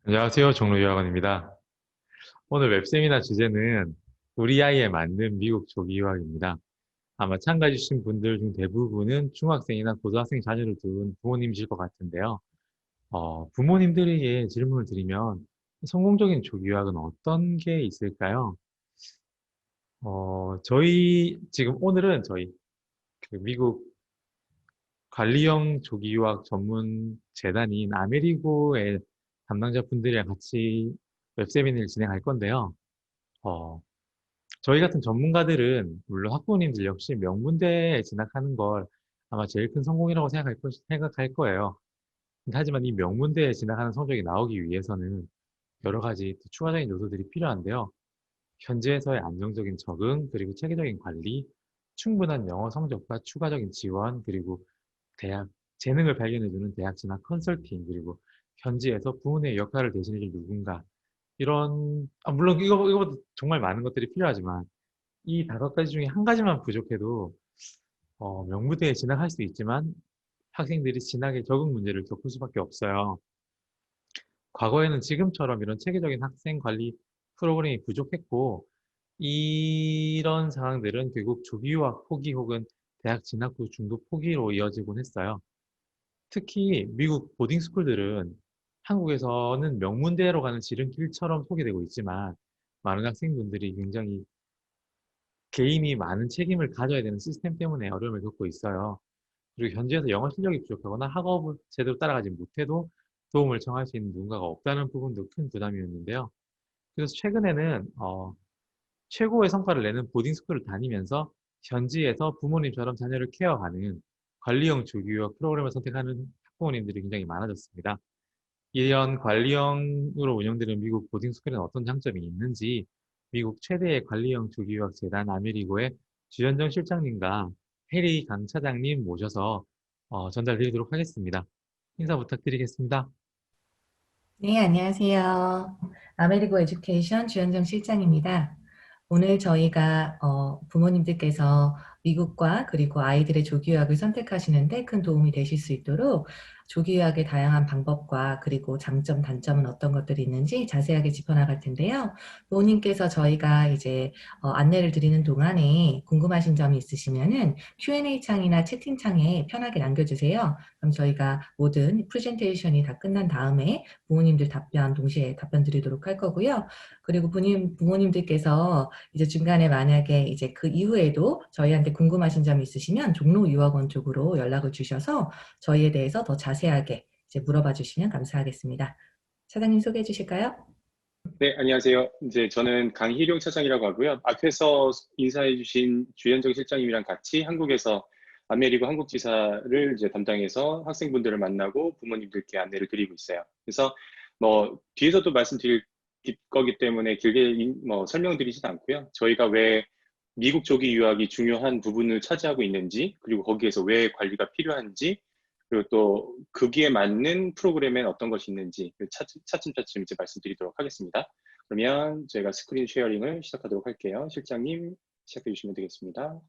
안녕하세요. 종로유학원입니다. 오늘 웹세미나 주제는 우리 아이에 맞는 미국 조기 유학입니다. 아마 참가해 주신 분들 중 대부분은 중학생이나 고등학생 자녀를 둔 부모님이실 것 같은데요. 부모님들에게 질문을 드리면 성공적인 조기 유학은 어떤 게 있을까요? 지금 오늘은 저희 그 미국 관리형 조기 유학 전문 재단인 아메리고의 담당자분들이랑 같이 웹세미나를 진행할 건데요. 어, 저희 같은 전문가들은 물론 학부모님들 역시 명문대에 진학하는 걸 아마 제일 큰 성공이라고 생각할 거예요. 하지만 이 명문대에 진학하는 성적이 나오기 위해서는 여러 가지 또 추가적인 요소들이 필요한데요. 현지에서의 안정적인 적응, 그리고 체계적인 관리, 충분한 영어 성적과 추가적인 지원, 그리고 대학, 재능을 발견해주는 대학 진학 컨설팅, 그리고 현지에서 부모님의 역할을 대신해줄 누군가, 물론 이거보다 정말 많은 것들이 필요하지만, 이 다섯 가지 중에 한 가지만 부족해도 명무대에 진학할 수 있지만 학생들이 진학에 적응 문제를 겪을 수밖에 없어요. 과거에는 지금처럼 이런 체계적인 학생 관리 프로그램이 부족했고 이런 상황들은 결국 조기 유학 포기 혹은 대학 진학 후 중도 포기로 이어지곤 했어요. 특히 미국 보딩 스쿨들은 한국에서는 명문대로 가는 지름길처럼 소개되고 있지만 많은 학생분들이 굉장히 개인이 많은 책임을 가져야 되는 시스템 때문에 어려움을 겪고 있어요. 그리고 현지에서 영어 실력이 부족하거나 학업을 제대로 따라가지 못해도 도움을 청할 수 있는 누군가가 없다는 부분도 큰 부담이었는데요. 그래서 최근에는 최고의 성과를 내는 보딩스쿨을 다니면서 현지에서 부모님처럼 자녀를 케어하는 관리형 조기유학 프로그램을 선택하는 학부모님들이 굉장히 많아졌습니다. 이런 관리형으로 운영되는 미국 보딩스쿨에는 어떤 장점이 있는지 미국 최대의 관리형 조기유학 재단 아메리고의 주현정 실장님과 해리 강 차장님 모셔서 전달드리도록 하겠습니다. 인사 부탁드리겠습니다. 네, 안녕하세요. 아메리고 에듀케이션 주현정 실장입니다. 오늘 저희가 부모님들께서 미국과 그리고 아이들의 조기유학을 선택하시는데 큰 도움이 되실 수 있도록 조기유학의 다양한 방법과 그리고 장점, 단점은 어떤 것들이 있는지 자세하게 짚어나갈 텐데요. 부모님께서 저희가 이제 안내를 드리는 동안에 궁금하신 점이 있으시면은 Q&A 창이나 채팅창에 편하게 남겨주세요. 그럼 저희가 모든 프레젠테이션이 다 끝난 다음에 부모님들 답변 동시에 답변 드리도록 할 거고요. 그리고 부모님들께서 이제 중간에 만약에 이제 그 이후에도 저희한테 궁금하신 점이 있으시면 종로유학원 쪽으로 연락을 주셔서 저희에 대해서 더 자세하게 이제 물어봐 주시면 감사하겠습니다. 차장님 소개해 주실까요? 네, 안녕하세요. 이제 저는 강희룡 차장이라고 하고요. 앞에서 인사해주신 주현정 실장님이랑 같이 한국에서 아메리고 한국지사를 이제 담당해서 학생분들을 만나고 부모님들께 안내를 드리고 있어요. 그래서 뭐 뒤에서도 말씀드릴 거기 때문에 길게 설명드리지도 않고요. 저희가 왜 미국 조기 유학이 중요한 부분을 차지하고 있는지, 그리고 거기에서 왜 관리가 필요한지, 그리고 또 거기에 맞는 프로그램엔 어떤 것이 있는지 차츰차츰 이제 말씀드리도록 하겠습니다. 그러면 제가 스크린 쉐어링을 시작하도록 할게요. 실장님 시작해 주시면 되겠습니다.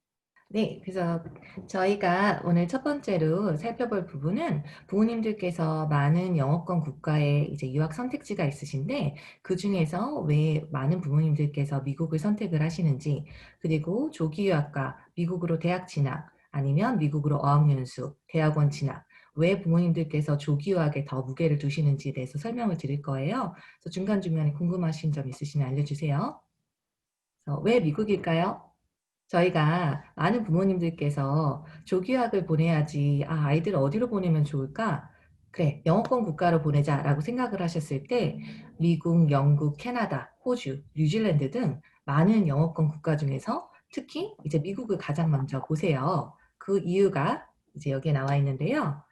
네, 그래서 저희가 오늘 첫 번째로 살펴볼 부분은 부모님들께서 많은 영어권 국가에 이제 유학 선택지가 있으신데 그 중에서 왜 많은 부모님들께서 미국을 선택을 하시는지, 그리고 조기 유학과 미국으로 대학 진학 아니면 미국으로 어학연수, 대학원 진학, 왜 부모님들께서 조기 유학에 더 무게를 두시는지에 대해서 설명을 드릴 거예요. 그래서 중간중간에 궁금하신 점 있으시면 알려주세요. 그래서 왜 미국일까요? 저희가 많은 부모님들께서 조기유학을 보내야지, 아이들 어디로 보내면 좋을까? 그래, 영어권 국가로 보내자라고 생각을 하셨을 때 미국, 영국, 캐나다, 호주, 뉴질랜드 등 많은 영어권 국가 중에서 특히 이제 미국을 가장 먼저 보세요. 그 이유가 이제 여기에 나와 있는데요.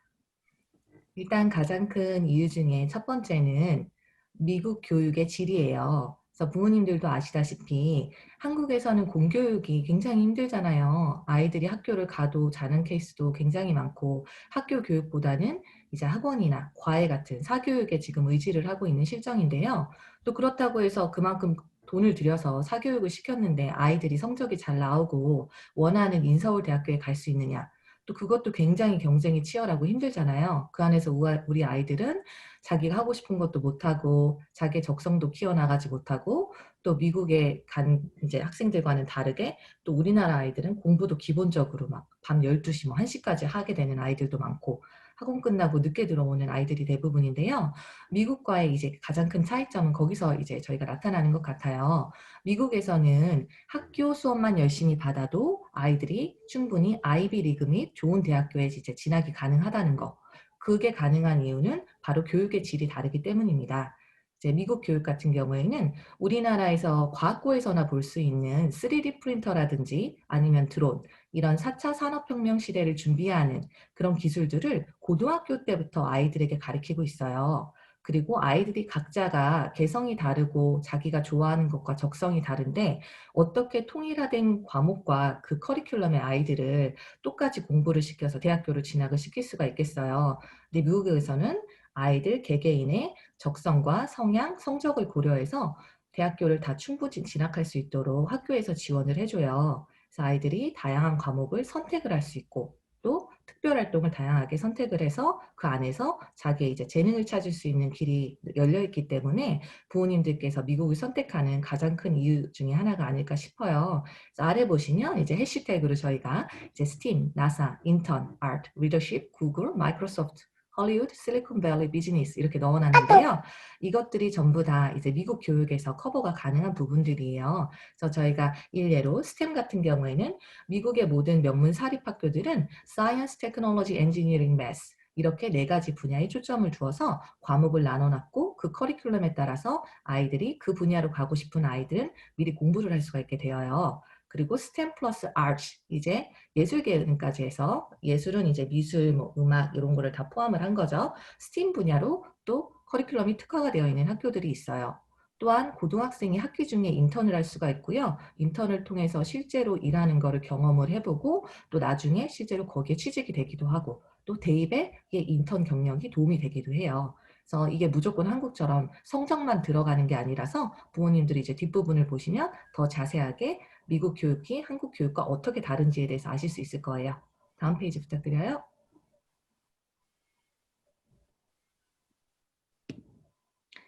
일단 가장 큰 이유 중에 첫 번째는 미국 교육의 질이에요. 그래서 부모님들도 아시다시피 한국에서는 공교육이 굉장히 힘들잖아요. 아이들이 학교를 가도 자는 케이스도 굉장히 많고 학교 교육보다는 이제 학원이나 과외 같은 사교육에 지금 의지를 하고 있는 실정인데요. 또 그렇다고 해서 그만큼 돈을 들여서 사교육을 시켰는데 아이들이 성적이 잘 나오고 원하는 인서울 대학교에 갈 수 있느냐? 또 그것도 굉장히 경쟁이 치열하고 힘들잖아요. 그 안에서 우리 아이들은 자기가 하고 싶은 것도 못하고 자기의 적성도 키워나가지 못하고 또 미국에 간 이제 학생들과는 다르게 또 우리나라 아이들은 공부도 기본적으로 막 밤 12시 뭐 1시까지 하게 되는 아이들도 많고 학원 끝나고 늦게 들어오는 아이들이 대부분인데요. 미국과의 이제 가장 큰 차이점은 거기서 이제 저희가 나타나는 것 같아요. 미국에서는 학교 수업만 열심히 받아도 아이들이 충분히 아이비 리그 및 좋은 대학교에 이제 진학이 가능하다는 거. 그게 가능한 이유는 바로 교육의 질이 다르기 때문입니다. 이제 미국 교육 같은 경우에는 우리나라에서 과학고에서나 볼 수 있는 3D 프린터라든지 아니면 드론, 이런 4차 산업혁명 시대를 준비하는 그런 기술들을 고등학교 때부터 아이들에게 가르치고 있어요. 그리고 아이들이 각자가 개성이 다르고 자기가 좋아하는 것과 적성이 다른데 어떻게 통일화된 과목과 그 커리큘럼의 아이들을 똑같이 공부를 시켜서 대학교를 진학을 시킬 수가 있겠어요. 근데 미국에서는 아이들 개개인의 적성과 성향, 성적을 고려해서 대학교를 다 충분히 진학할 수 있도록 학교에서 지원을 해줘요. 그래서 아이들이 다양한 과목을 선택을 할 수 있고 또 특별활동을 다양하게 선택을 해서 그 안에서 자기의 이제 재능을 찾을 수 있는 길이 열려 있기 때문에 부모님들께서 미국을 선택하는 가장 큰 이유 중에 하나가 아닐까 싶어요. 그래서 아래 보시면 이제 해시태그로 저희가 이제 STEAM, NASA, 인턴, 아트, 리더십, 구글, 마이크로소프트, 헐리우드, 실리콘밸리 비즈니스 이렇게 넣어놨는데요. 이것들이 전부 다 이제 미국 교육에서 커버가 가능한 부분들이에요. 그래서 저희가 일례로 스템 같은 경우에는 미국의 모든 명문 사립학교들은 Science, Technology, Engineering, Math 이렇게 4가지 분야에 초점을 두어서 과목을 나눠놨고 그 커리큘럼에 따라서 아이들이 그 분야로 가고 싶은 아이들은 미리 공부를 할 수가 있게 되어요. 그리고 스템 플러스 아트 이제 예술계까지 해서 예술은 이제 미술, 뭐 음악 이런 거를 다 포함을 한 거죠. 스팀 분야로 또 커리큘럼이 특화가 되어 있는 학교들이 있어요. 또한 고등학생이 학기 중에 인턴을 할 수가 있고요. 인턴을 통해서 실제로 일하는 거를 경험을 해보고 또 나중에 실제로 거기에 취직이 되기도 하고 또 대입에 인턴 경력이 도움이 되기도 해요. 그래서 이게 무조건 한국처럼 성적만 들어가는 게 아니라서 부모님들이 이제 뒷부분을 보시면 더 자세하게 미국 교육이 한국 교육과 어떻게 다른지에 대해서 아실 수 있을 거예요. 다음 페이지 부탁드려요.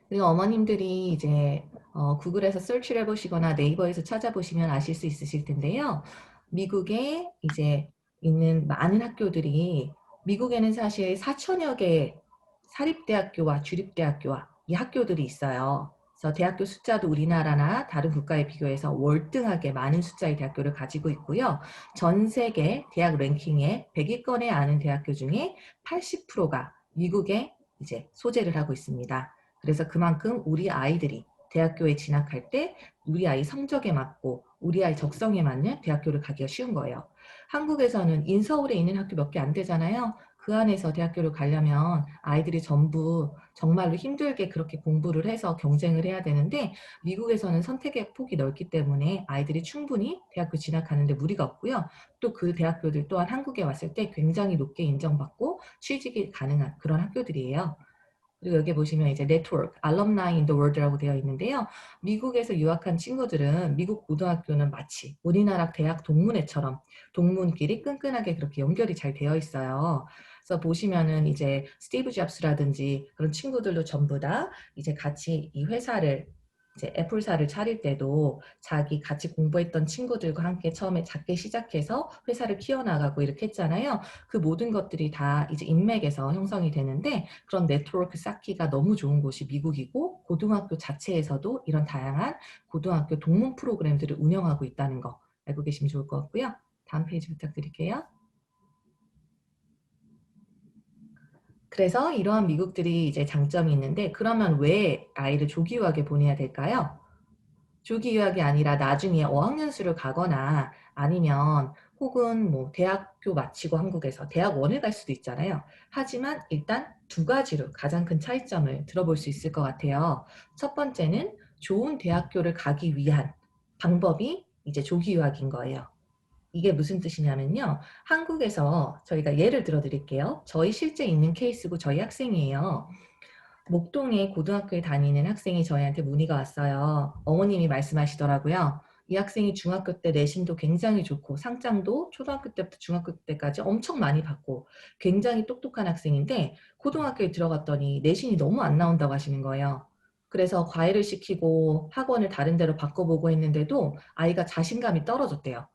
그리고 어머님들이 이제 구글에서 서치를 해보시거나 네이버에서 찾아보시면 아실 수 있으실 텐데요. 미국에 이제 있는 많은 학교들이 미국에는 사실 4천여 개의 사립대학교와 주립대학교와 이 학교들이 있어요. 그래서 대학교 숫자도 우리나라나 다른 국가에 비교해서 월등하게 많은 숫자의 대학교를 가지고 있고요. 전 세계 대학 랭킹에 100위권에 아는 대학교 중에 80%가 미국에 이제 소재를 하고 있습니다. 그래서 그만큼 우리 아이들이 대학교에 진학할 때 우리 아이 성적에 맞고 우리 아이 적성에 맞는 대학교를 가기가 쉬운 거예요. 한국에서는 인서울에 있는 학교 몇 개 안 되잖아요. 그 안에서 대학교를 가려면 아이들이 전부 정말로 힘들게 그렇게 공부를 해서 경쟁을 해야 되는데 미국에서는 선택의 폭이 넓기 때문에 아이들이 충분히 대학교 진학하는데 무리가 없고요. 또 그 대학교들 또한 한국에 왔을 때 굉장히 높게 인정받고 취직이 가능한 그런 학교들이에요. 그리고 여기 보시면 이제 네트워크, 알럼나이 인 더 월드라고 되어 있는데요. 미국에서 유학한 친구들은 미국 고등학교는 마치 우리나라 대학 동문회처럼 동문끼리 끈끈하게 그렇게 연결이 잘 되어 있어요. 그래서 보시면은 이제 스티브 잡스라든지 그런 친구들도 전부 다 이제 같이 이 회사를 이제 애플사를 차릴 때도 자기 같이 공부했던 친구들과 함께 처음에 작게 시작해서 회사를 키워나가고 이렇게 했잖아요. 그 모든 것들이 다 이제 인맥에서 형성이 되는데 그런 네트워크 쌓기가 너무 좋은 곳이 미국이고 고등학교 자체에서도 이런 다양한 고등학교 동문 프로그램들을 운영하고 있다는 거 알고 계시면 좋을 것 같고요. 다음 페이지 부탁드릴게요. 그래서 이러한 미국들이 이제 장점이 있는데 그러면 왜 아이를 조기 유학에 보내야 될까요? 조기 유학이 아니라 나중에 어학연수를 가거나 아니면 혹은 뭐 대학교 마치고 한국에서 대학원을 갈 수도 있잖아요. 하지만 일단 2가지로 가장 큰 차이점을 들어볼 수 있을 것 같아요. 첫 번째는 좋은 대학교를 가기 위한 방법이 이제 조기 유학인 거예요. 이게 무슨 뜻이냐면요. 한국에서 저희가 예를 들어 드릴게요. 저희 실제 있는 케이스고 저희 학생이에요. 목동에 고등학교에 다니는 학생이 저희한테 문의가 왔어요. 어머님이 말씀하시더라고요. 이 학생이 중학교 때 내신도 굉장히 좋고 상장도 초등학교 때부터 중학교 때까지 엄청 많이 받고 굉장히 똑똑한 학생인데 고등학교에 들어갔더니 내신이 너무 안 나온다고 하시는 거예요. 그래서 과외를 시키고 학원을 다른 데로 바꿔보고 했는데도 아이가 자신감이 떨어졌대요.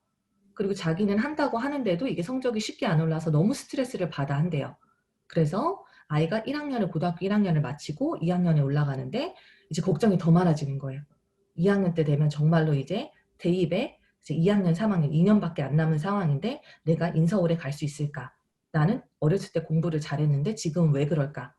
그리고 자기는 한다고 하는데도 이게 성적이 쉽게 안 올라서 너무 스트레스를 받아 한대요. 그래서 아이가 1학년을 고등학교 1학년을 마치고 2학년에 올라가는데 이제 걱정이 더 많아지는 거예요. 2학년 때 되면 정말로 이제 대입에 이제 2학년, 3학년 2년밖에 안 남은 상황인데 내가 인서울에 갈 수 있을까? 나는 어렸을 때 공부를 잘했는데 지금 왜 그럴까?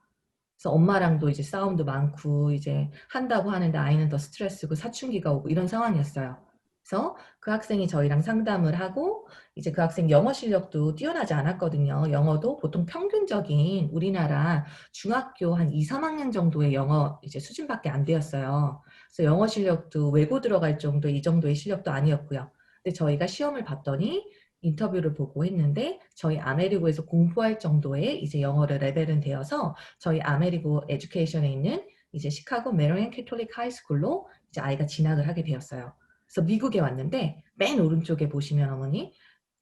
그래서 엄마랑도 이제 싸움도 많고 이제 한다고 하는데 아이는 더 스트레스고 사춘기가 오고 이런 상황이었어요. 그래서 그 학생이 저희랑 상담을 하고 이제 그 학생 영어 실력도 뛰어나지 않았거든요. 영어도 보통 평균적인 우리나라 중학교 한 2, 3학년 정도의 영어 이제 수준밖에 안 되었어요. 그래서 영어 실력도 외고 들어갈 정도 이 정도의 실력도 아니었고요. 근데 저희가 시험을 봤더니 인터뷰를 보고 했는데 저희 아메리고에서 공부할 정도의 이제 영어를 레벨은 되어서 저희 아메리고 에듀케이션에 있는 이제 시카고 메리언 캐톨릭 하이스쿨로 이제 아이가 진학을 하게 되었어요. 그래서 미국에 왔는데 맨 오른쪽에 보시면 어머니,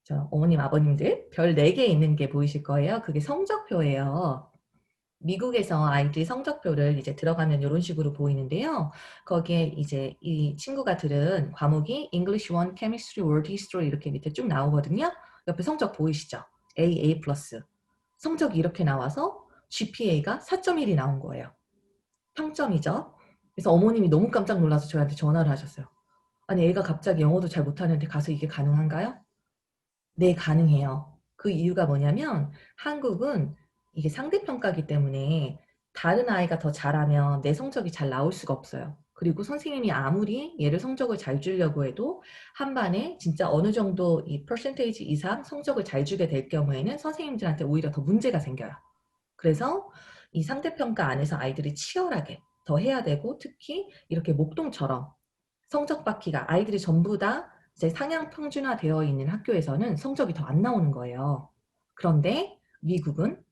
저 어머님 아버님들 별 4개 있는 게 보이실 거예요. 그게 성적표예요. 미국에서 아이들이 성적표를 이제 들어가면 이런 식으로 보이는데요. 거기에 이제 이 친구가 들은 과목이 English 1, Chemistry, World History 이렇게 밑에 쭉 나오거든요. 옆에 성적 보이시죠? A 플러스. 성적이 이렇게 나와서 GPA가 4.1이 나온 거예요. 평점이죠. 그래서 어머님이 너무 깜짝 놀라서 저희한테 전화를 하셨어요. 아니 애가 갑자기 영어도 잘 못하는데 가서 이게 가능한가요? 네, 가능해요. 그 이유가 뭐냐면 한국은 이게 상대평가기 때문에 다른 아이가 더 잘하면 내 성적이 잘 나올 수가 없어요. 그리고 선생님이 아무리 얘를 성적을 잘 주려고 해도 한 반에 진짜 어느 정도 이 퍼센테이지 이상 성적을 잘 주게 될 경우에는 선생님들한테 오히려 더 문제가 생겨요. 그래서 이 상대평가 안에서 아이들이 치열하게 더 해야 되고 특히 이렇게 목동처럼 성적 받기가 아이들이 전부 다 이제 상향 평준화되어 있는 학교에서는 성적이 더 안 나오는 거예요. 그런데 미국은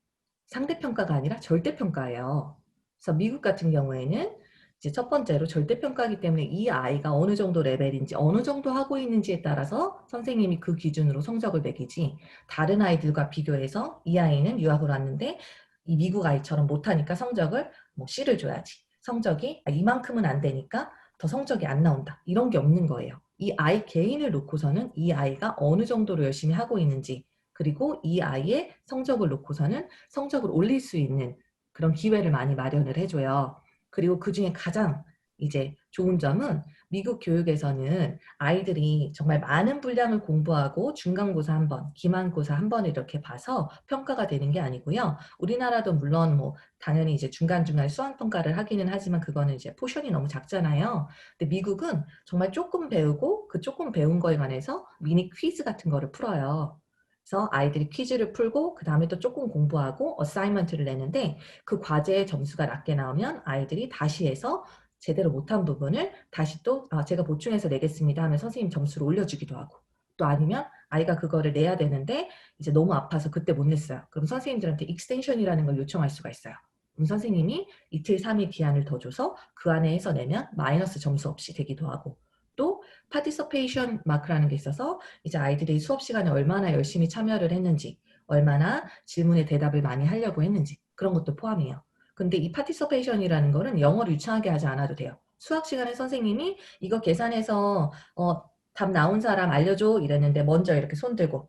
상대평가가 아니라 절대평가예요. 그래서 미국 같은 경우에는 이제 첫 번째로 절대평가이기 때문에 이 아이가 어느 정도 레벨인지 어느 정도 하고 있는지에 따라서 선생님이 그 기준으로 성적을 매기지 다른 아이들과 비교해서 이 아이는 유학을 왔는데 이 미국 아이처럼 못하니까 성적을 뭐 C를 줘야지. 성적이 이만큼은 안 되니까 더 성적이 안 나온다. 이런 게 없는 거예요. 이 아이 개인을 놓고서는 이 아이가 어느 정도로 열심히 하고 있는지 그리고 이 아이의 성적을 놓고서는 성적을 올릴 수 있는 그런 기회를 많이 마련을 해줘요. 그리고 그중에 가장 이제 좋은 점은 미국 교육에서는 아이들이 정말 많은 분량을 공부하고 중간고사 한 번, 기말고사 한 번을 이렇게 봐서 평가가 되는 게 아니고요. 우리나라도 물론 뭐 당연히 이제 중간중간 수학평가를 하기는 하지만 그거는 이제 포션이 너무 작잖아요. 근데 미국은 정말 조금 배우고 그 조금 배운 거에 관해서 미니 퀴즈 같은 거를 풀어요. 그래서 아이들이 퀴즈를 풀고 그 다음에 또 조금 공부하고 어사이먼트를 내는데 그 과제의 점수가 낮게 나오면 아이들이 다시 해서 제대로 못한 부분을 다시 또 제가 보충해서 내겠습니다 하면 선생님 점수를 올려주기도 하고 또 아니면 아이가 그거를 내야 되는데 이제 너무 아파서 그때 못 냈어요. 그럼 선생님들한테 익스텐션이라는 걸 요청할 수가 있어요. 그럼 선생님이 이틀, 3일 기한을 더 줘서 그 안에 해서 내면 마이너스 점수 없이 되기도 하고 또 파티서페이션 마크라는 게 있어서 이제 아이들이 수업 시간에 얼마나 열심히 참여를 했는지 얼마나 질문에 대답을 많이 하려고 했는지 그런 것도 포함해요. 근데 이 파티서페이션이라는 거는 영어를 유창하게 하지 않아도 돼요. 수학 시간에 선생님이 이거 계산해서 답 나온 사람 알려줘 이랬는데 먼저 이렇게 손 들고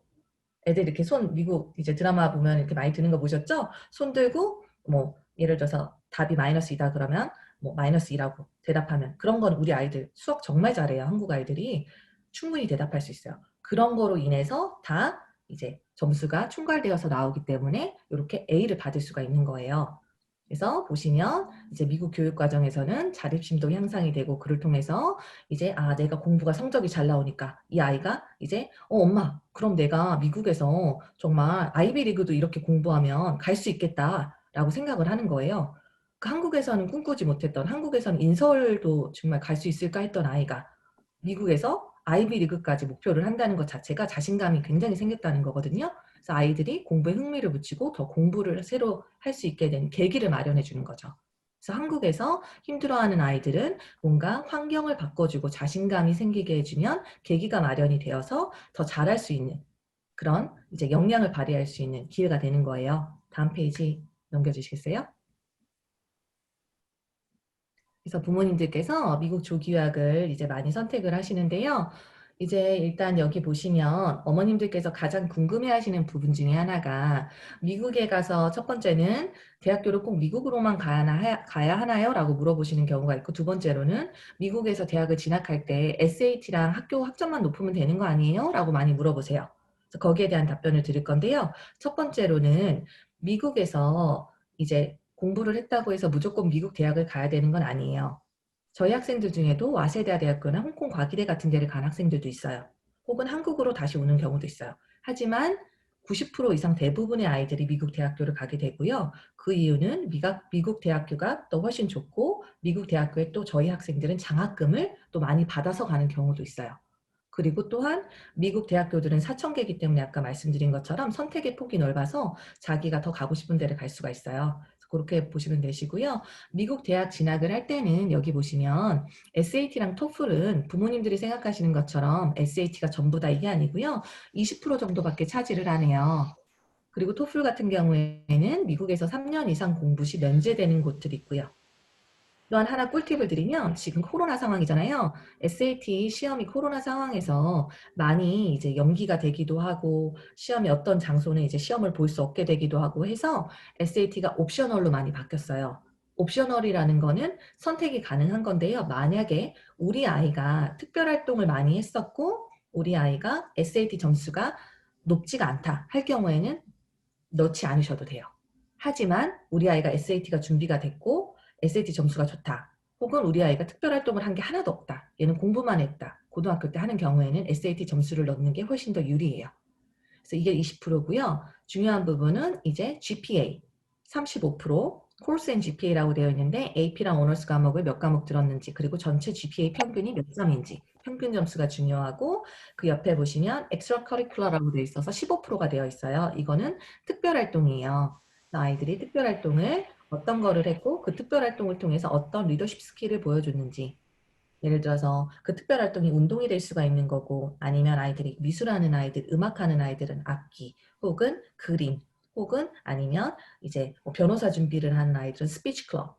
애들 이렇게 손 미국 이제 드라마 보면 이렇게 많이 드는 거 보셨죠? 손 들고 뭐 예를 들어서 답이 마이너스 2다 그러면 뭐 마이너스 2라고 대답하면 그런 건 우리 아이들 수학 정말 잘해요. 한국 아이들이 충분히 대답할 수 있어요. 그런 거로 인해서 다 이제 점수가 총괄되어서 나오기 때문에 이렇게 A를 받을 수가 있는 거예요. 그래서 보시면 이제 미국 교육 과정에서는 자립심도 향상이 되고 그를 통해서 이제 내가 공부가 성적이 잘 나오니까 이 아이가 이제 엄마 그럼 내가 미국에서 정말 아이비리그도 이렇게 공부하면 갈 수 있겠다라고 생각을 하는 거예요. 그 한국에서는 꿈꾸지 못했던 한국에서는 인서울도 정말 갈 수 있을까 했던 아이가 미국에서 아이비리그까지 목표를 한다는 것 자체가 자신감이 굉장히 생겼다는 거거든요. 그래서 아이들이 공부에 흥미를 붙이고 더 공부를 새로 할 수 있게 된 계기를 마련해 주는 거죠. 그래서 한국에서 힘들어하는 아이들은 뭔가 환경을 바꿔주고 자신감이 생기게 해주면 계기가 마련이 되어서 더 잘할 수 있는 그런 이제 역량을 발휘할 수 있는 기회가 되는 거예요. 다음 페이지 넘겨주시겠어요? 그래서 부모님들께서 미국 조기유학을 이제 많이 선택을 하시는데요. 이제 일단 여기 보시면 어머님들께서 가장 궁금해하시는 부분 중에 하나가 미국에 가서 첫 번째는 대학교를 꼭 미국으로만 가야 하나요? 라고 물어보시는 경우가 있고 두 번째로는 미국에서 대학을 진학할 때 SAT랑 학교 학점만 높으면 되는 거 아니에요? 라고 많이 물어보세요. 그래서 거기에 대한 답변을 드릴 건데요. 첫 번째로는 미국에서 이제 공부를 했다고 해서 무조건 미국 대학을 가야 되는 건 아니에요. 저희 학생들 중에도 와세다 대학교나 홍콩 과기대 같은 데를 간 학생들도 있어요. 혹은 한국으로 다시 오는 경우도 있어요. 하지만 90% 이상 대부분의 아이들이 미국 대학교를 가게 되고요. 그 이유는 미국 대학교가 또 훨씬 좋고 미국 대학교에 또 저희 학생들은 장학금을 또 많이 받아서 가는 경우도 있어요. 그리고 또한 미국 대학교들은 사천개이기 때문에 아까 말씀드린 것처럼 선택의 폭이 넓어서 자기가 더 가고 싶은 데를 갈 수가 있어요. 그렇게 보시면 되시고요. 미국 대학 진학을 할 때는 여기 보시면 SAT랑 TOEFL은 부모님들이 생각하시는 것처럼 SAT가 전부다 이게 아니고요. 20% 정도밖에 차지를 하네요. 그리고 TOEFL 같은 경우에는 미국에서 3년 이상 공부 시 면제되는 곳들이 있고요. 또한 하나 꿀팁을 드리면 지금 코로나 상황이잖아요. SAT 시험이 코로나 상황에서 많이 이제 연기가 되기도 하고 시험이 어떤 장소는 이제 시험을 볼 수 없게 되기도 하고 해서 SAT가 옵셔널로 많이 바뀌었어요. 옵셔널이라는 거는 선택이 가능한 건데요. 만약에 우리 아이가 특별활동을 많이 했었고 우리 아이가 SAT 점수가 높지가 않다 할 경우에는 넣지 않으셔도 돼요. 하지만 우리 아이가 SAT가 준비가 됐고 SAT 점수가 좋다. 혹은 우리 아이가 특별활동을 한 게 하나도 없다. 얘는 공부만 했다. 고등학교 때 하는 경우에는 SAT 점수를 넣는 게 훨씬 더 유리해요. 그래서 이게 20%고요. 중요한 부분은 이제 GPA 35%, Course and GPA라고 되어 있는데 AP랑 오너스 과목을 몇 과목 들었는지 그리고 전체 GPA 평균이 몇 점인지 평균 점수가 중요하고 그 옆에 보시면 Extracurricular라고 되어 있어서 15%가 되어 있어요. 이거는 특별활동이에요. 아이들이 특별활동을 어떤 거를 했고 그 특별활동을 통해서 어떤 리더십 스킬을 보여줬는지 예를 들어서 그 특별활동이 운동이 될 수가 있는 거고 아니면 아이들이 미술하는 아이들, 음악하는 아이들은 악기 혹은 그림 혹은 아니면 이제 뭐 변호사 준비를 하는 아이들은 스피치 클럽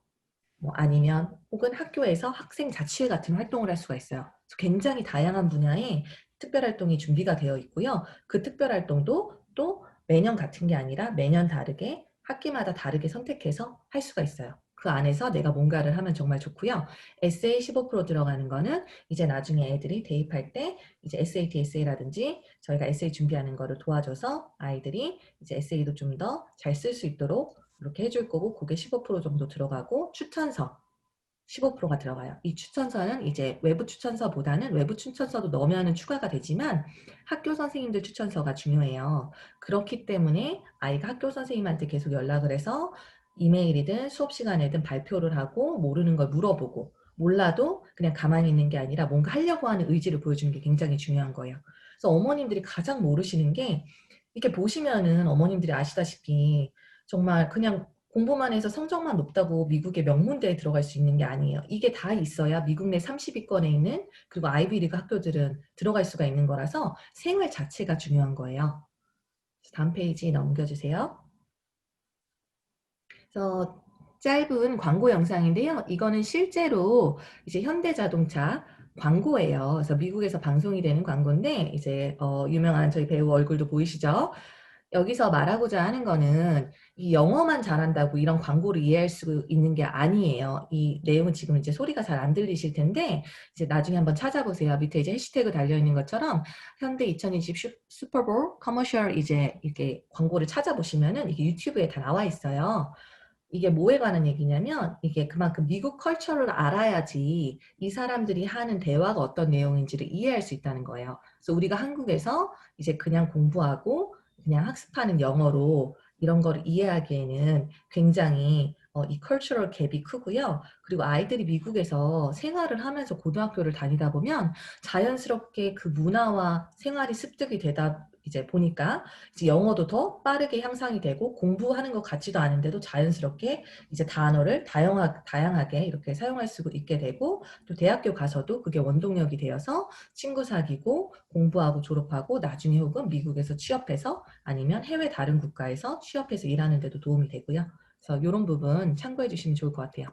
뭐 아니면 혹은 학교에서 학생 자치회 같은 활동을 할 수가 있어요. 그래서 굉장히 다양한 분야의 특별활동이 준비가 되어 있고요. 그 특별활동도 또 매년 같은 게 아니라 매년 다르게 학기마다 다르게 선택해서 할 수가 있어요. 그 안에서 내가 뭔가를 하면 정말 좋고요. 에세이 15% 들어가는 거는 이제 나중에 애들이 대입할 때 이제 SAT, SA라든지 저희가 에세이 준비하는 거를 도와줘서 아이들이 이제 에세이도 좀 더 잘 쓸 수 있도록 이렇게 해줄 거고 그게 15% 정도 들어가고 추천서 15%가 들어가요. 이 추천서는 이제 외부 추천서보다는 외부 추천서도 넣으면 추가가 되지만 학교 선생님들 추천서가 중요해요. 그렇기 때문에 아이가 학교 선생님한테 계속 연락을 해서 이메일이든 수업 시간에든 발표를 하고 모르는 걸 물어보고 몰라도 그냥 가만히 있는 게 아니라 뭔가 하려고 하는 의지를 보여주는 게 굉장히 중요한 거예요. 그래서 어머님들이 가장 모르시는 게 이렇게 보시면은 어머님들이 아시다시피 정말 그냥 공부만 해서 성적만 높다고 미국의 명문대에 들어갈 수 있는 게 아니에요. 이게 다 있어야 미국 내 30위권에 있는 그리고 아이비리그 학교들은 들어갈 수가 있는 거라서 생활 자체가 중요한 거예요. 다음 페이지 넘겨주세요. 그래서 짧은 광고 영상인데요. 이거는 실제로 이제 현대자동차 광고예요. 그래서 미국에서 방송이 되는 광고인데 이제 유명한 저희 배우 얼굴도 보이시죠? 여기서 말하고자 하는 거는 이 영어만 잘한다고 이런 광고를 이해할 수 있는 게 아니에요. 이 내용은 지금 이제 소리가 잘 안 들리실 텐데 이제 나중에 한번 찾아보세요. 밑에 이제 해시태그 달려 있는 것처럼 현대 2020 슈퍼볼 커머셜 이제 이렇게 광고를 찾아보시면은 이게 유튜브에 다 나와 있어요. 이게 뭐에 관한 얘기냐면 이게 그만큼 미국 컬처를 알아야지 이 사람들이 하는 대화가 어떤 내용인지를 이해할 수 있다는 거예요. 그래서 우리가 한국에서 이제 그냥 공부하고 그냥 학습하는 영어로 이런 거를 이해하기에는 굉장히 이 컬처럴 갭이 크고요. 그리고 아이들이 미국에서 생활을 하면서 고등학교를 다니다 보면 자연스럽게 그 문화와 생활이 습득이 되다 이제 보니까 이제 영어도 더 빠르게 향상이 되고 공부하는 것 같지도 않은데도 자연스럽게 이제 단어를 다양하게 이렇게 사용할 수 있게 되고 또 대학교 가서도 그게 원동력이 되어서 친구 사귀고 공부하고 졸업하고 나중에 혹은 미국에서 취업해서 아니면 해외 다른 국가에서 취업해서 일하는 데도 도움이 되고요. 그래서 이런 부분 참고해 주시면 좋을 것 같아요.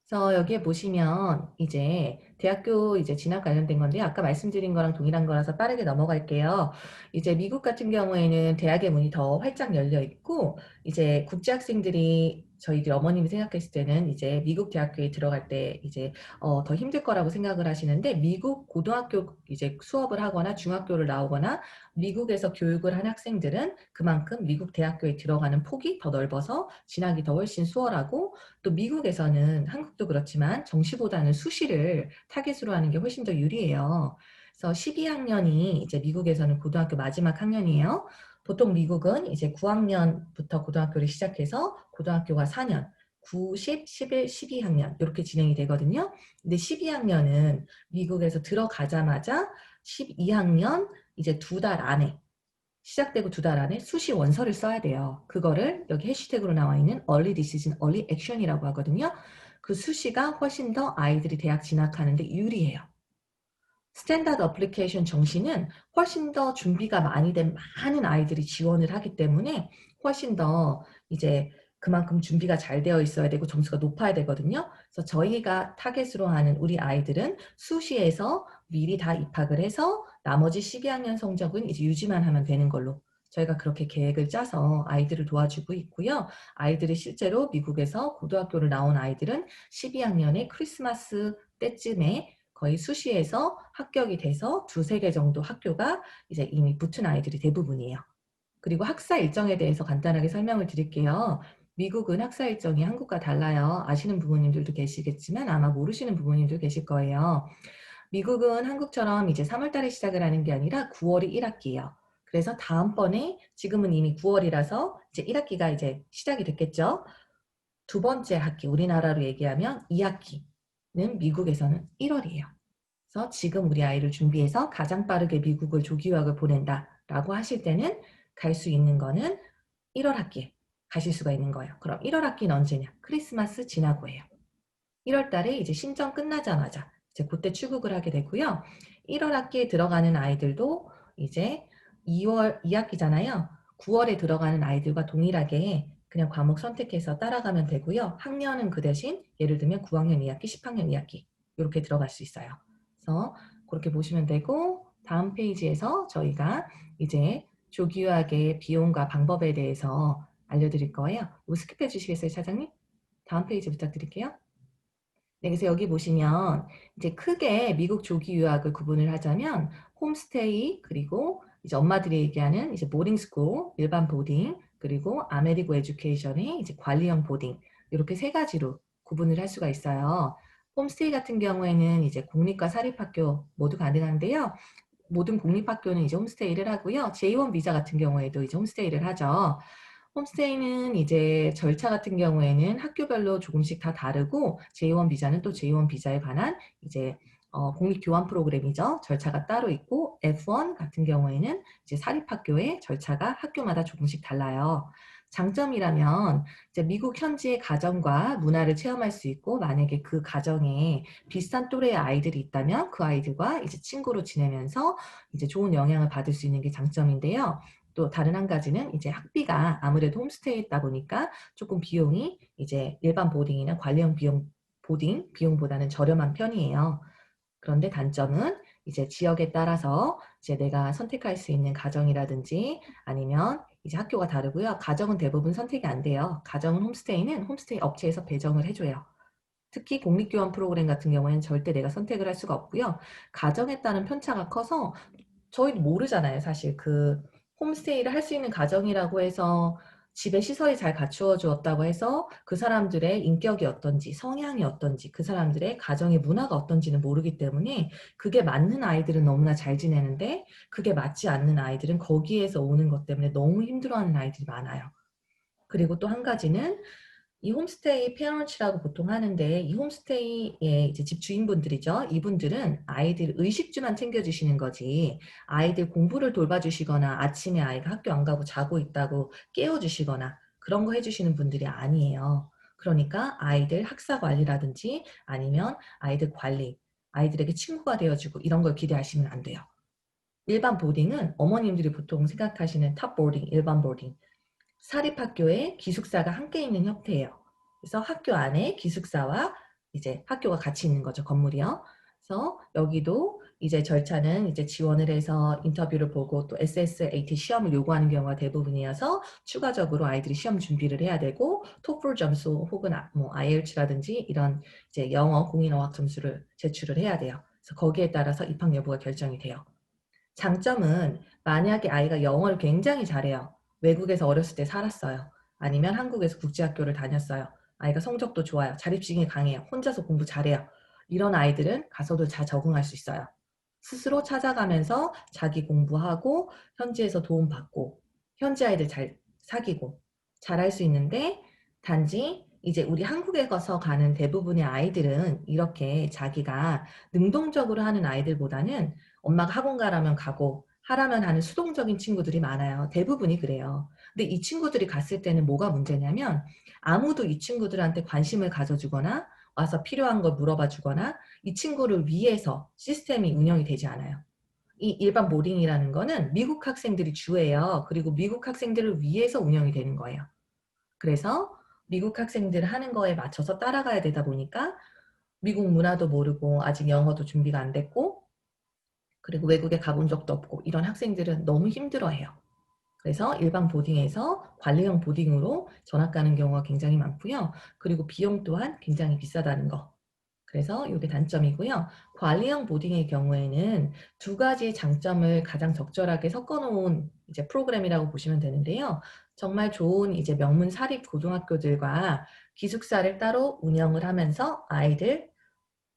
그래서 여기에 보시면 이제 대학교 이제 진학 관련된 건데 아까 말씀드린 거랑 동일한 거라서 빠르게 넘어갈게요. 이제 미국 같은 경우에는 대학의 문이 더 활짝 열려 있고 이제 국제 학생들이 저희들 어머님이 생각했을 때는 이제 미국 대학교에 들어갈 때 이제 더 힘들 거라고 생각을 하시는데 미국 고등학교 이제 수업을 하거나 중학교를 나오거나 미국에서 교육을 한 학생들은 그만큼 미국 대학교에 들어가는 폭이 더 넓어서 진학이 더 훨씬 수월하고 또 미국에서는 한국도 그렇지만 정시보다는 수시를 타겟으로 하는 게 훨씬 더 유리해요. 그래서 12학년이 이제 미국에서는 고등학교 마지막 학년이에요. 보통 미국은 이제 9학년부터 고등학교를 시작해서 고등학교가 4년, 9, 10, 11, 12학년 이렇게 진행이 되거든요. 근데 12학년은 미국에서 들어가자마자 12학년 이제 2달 안에 시작되고 2달 안에 수시 원서를 써야 돼요. 그거를 여기 해시태그로 나와 있는 Early Decision, Early Action이라고 하거든요. 그 수시가 훨씬 더 아이들이 대학 진학하는데 유리해요. 스탠다드 어플리케이션 정시는 훨씬 더 준비가 많이 된 많은 아이들이 지원을 하기 때문에 훨씬 더 이제 그만큼 준비가 잘 되어 있어야 되고 점수가 높아야 되거든요. 그래서 저희가 타겟으로 하는 우리 아이들은 수시에서 미리 다 입학을 해서 나머지 12학년 성적은 이제 유지만 하면 되는 걸로 저희가 그렇게 계획을 짜서 아이들을 도와주고 있고요. 아이들이 실제로 미국에서 고등학교를 나온 아이들은 12학년에 크리스마스 때쯤에 거의 수시에서 합격이 돼서 2-3개 정도 학교가 이제 이미 붙은 아이들이 대부분이에요. 그리고 학사 일정에 대해서 간단하게 설명을 드릴게요. 미국은 학사 일정이 한국과 달라요. 아시는 부모님들도 계시겠지만 아마 모르시는 부모님도 계실 거예요. 미국은 한국처럼 이제 3월 달에 시작을 하는 게 아니라 9월이 1학기예요. 그래서 다음번에 지금은 이미 9월이라서 이제 1학기가 이제 시작이 됐겠죠. 두 번째 학기, 우리나라로 얘기하면 2학기는 미국에서는 1월이에요. 그래서 지금 우리 아이를 준비해서 가장 빠르게 미국을 조기 유학을 보낸다라고 하실 때는 갈 수 있는 거는 1월 학기에 가실 수가 있는 거예요. 그럼 1월 학기는 언제냐? 크리스마스 지나고예요. 1월 달에 이제 신청 끝나자마자 이제 그때 출국을 하게 되고요. 1월 학기에 들어가는 아이들도 이제 2학기잖아요. 9월에 들어가는 아이들과 동일하게 그냥 과목 선택해서 따라가면 되고요. 학년은 그 대신 예를 들면 9학년 2학기, 10학년 2학기 이렇게 들어갈 수 있어요. 그래서 그렇게 보시면 되고 다음 페이지에서 저희가 이제 조기 유학의 비용과 방법에 대해서 알려드릴 거예요. 이거 스킵해 주시겠어요, 차장님? 다음 페이지 부탁드릴게요. 네, 그래서 여기 보시면 이제 크게 미국 조기 유학을 구분을 하자면 홈스테이 그리고 이제 엄마들이 얘기하는 이제 보딩 스쿨, 일반 보딩 그리고 아메리고 에듀케이션의 이제 관리형 보딩 이렇게 3가지로 구분을 할 수가 있어요. 홈스테이 같은 경우에는 이제 공립과 사립학교 모두 가능한데요. 모든 공립학교는 이제 홈스테이를 하고요. J1 비자 같은 경우에도 이제 홈스테이를 하죠. 홈스테이는 이제 절차 같은 경우에는 학교별로 조금씩 다 다르고 J1 비자는 또 J1 비자에 관한 이제 공립 교환 프로그램이죠. 절차가 따로 있고 F1 같은 경우에는 이제 사립학교의 절차가 학교마다 조금씩 달라요. 장점이라면 이제 미국 현지의 가정과 문화를 체험할 수 있고 만약에 그 가정에 비슷한 또래의 아이들이 있다면 그 아이들과 이제 친구로 지내면서 이제 좋은 영향을 받을 수 있는 게 장점인데요. 또 다른 한 가지는 이제 학비가 아무래도 홈스테이에 있다 보니까 조금 비용이 이제 일반 보딩이나 관리형 보딩 비용보다는 저렴한 편이에요. 그런데 단점은 이제 지역에 따라서 이제 내가 선택할 수 있는 가정이라든지 아니면 이제 학교가 다르고요. 가정은 대부분 선택이 안 돼요. 가정은 홈스테이는 홈스테이 업체에서 배정을 해줘요. 특히 공립교환 프로그램 같은 경우에는 절대 내가 선택을 할 수가 없고요. 가정에 따른 편차가 커서 저희도 모르잖아요. 사실 그 홈스테이를 할 수 있는 가정이라고 해서 집에 시설이 잘 갖추어 주었다고 해서 그 사람들의 인격이 어떤지, 성향이 어떤지, 그 사람들의 가정의 문화가 어떤지는 모르기 때문에 그게 맞는 아이들은 너무나 잘 지내는데 그게 맞지 않는 아이들은 거기에서 오는 것 때문에 너무 힘들어하는 아이들이 많아요. 그리고 또 한 가지는 이 홈스테이 페어런츠라고 보통 하는데 이 홈스테이의 이제 집주인분들이죠. 이분들은 아이들 의식주만 챙겨주시는 거지 아이들 공부를 돌봐주시거나 아침에 아이가 학교 안 가고 자고 있다고 깨워주시거나 그런 거 해주시는 분들이 아니에요. 그러니까 아이들 학사 관리라든지 아니면 아이들 관리, 아이들에게 친구가 되어주고 이런 걸 기대하시면 안 돼요. 일반 보딩은 어머님들이 보통 생각하시는 탑 보딩, 일반 보딩 사립학교에 기숙사가 함께 있는 형태예요. 그래서 학교 안에 기숙사와 이제 학교가 같이 있는 거죠, 건물이요. 그래서 여기도 이제 절차는 이제 지원을 해서 인터뷰를 보고 또 SSAT 시험을 요구하는 경우가 대부분이어서 추가적으로 아이들이 시험 준비를 해야 되고 토플 점수 혹은 뭐 IELTS라든지 이런 이제 영어 공인어학 점수를 제출을 해야 돼요. 그래서 거기에 따라서 입학 여부가 결정이 돼요. 장점은 만약에 아이가 영어를 굉장히 잘해요. 외국에서 어렸을 때 살았어요. 아니면 한국에서 국제학교를 다녔어요. 아이가 성적도 좋아요. 자립심이 강해요. 혼자서 공부 잘해요. 이런 아이들은 가서도 잘 적응할 수 있어요. 스스로 찾아가면서 자기 공부하고 현지에서 도움받고 현지 아이들 잘 사귀고 잘할 수 있는데 단지 이제 우리 한국에 가서 가는 대부분의 아이들은 이렇게 자기가 능동적으로 하는 아이들보다는 엄마가 학원 가라면 가고 하라면 하는 수동적인 친구들이 많아요. 대부분이 그래요. 근데 이 친구들이 갔을 때는 뭐가 문제냐면 아무도 이 친구들한테 관심을 가져주거나 와서 필요한 걸 물어봐 주거나 이 친구를 위해서 시스템이 운영이 되지 않아요. 이 일반 보딩이라는 거는 미국 학생들이 주예요. 그리고 미국 학생들을 위해서 운영이 되는 거예요. 그래서 미국 학생들 하는 거에 맞춰서 따라가야 되다 보니까 미국 문화도 모르고 아직 영어도 준비가 안 됐고 그리고 외국에 가본 적도 없고 이런 학생들은 너무 힘들어해요. 그래서 일반 보딩에서 관리형 보딩으로 전학 가는 경우가 굉장히 많고요. 그리고 비용 또한 굉장히 비싸다는 거. 그래서 이게 단점이고요. 관리형 보딩의 경우에는 두 가지의 장점을 가장 적절하게 섞어놓은 이제 프로그램이라고 보시면 되는데요. 정말 좋은 이제 명문 사립 고등학교들과 기숙사를 따로 운영을 하면서 아이들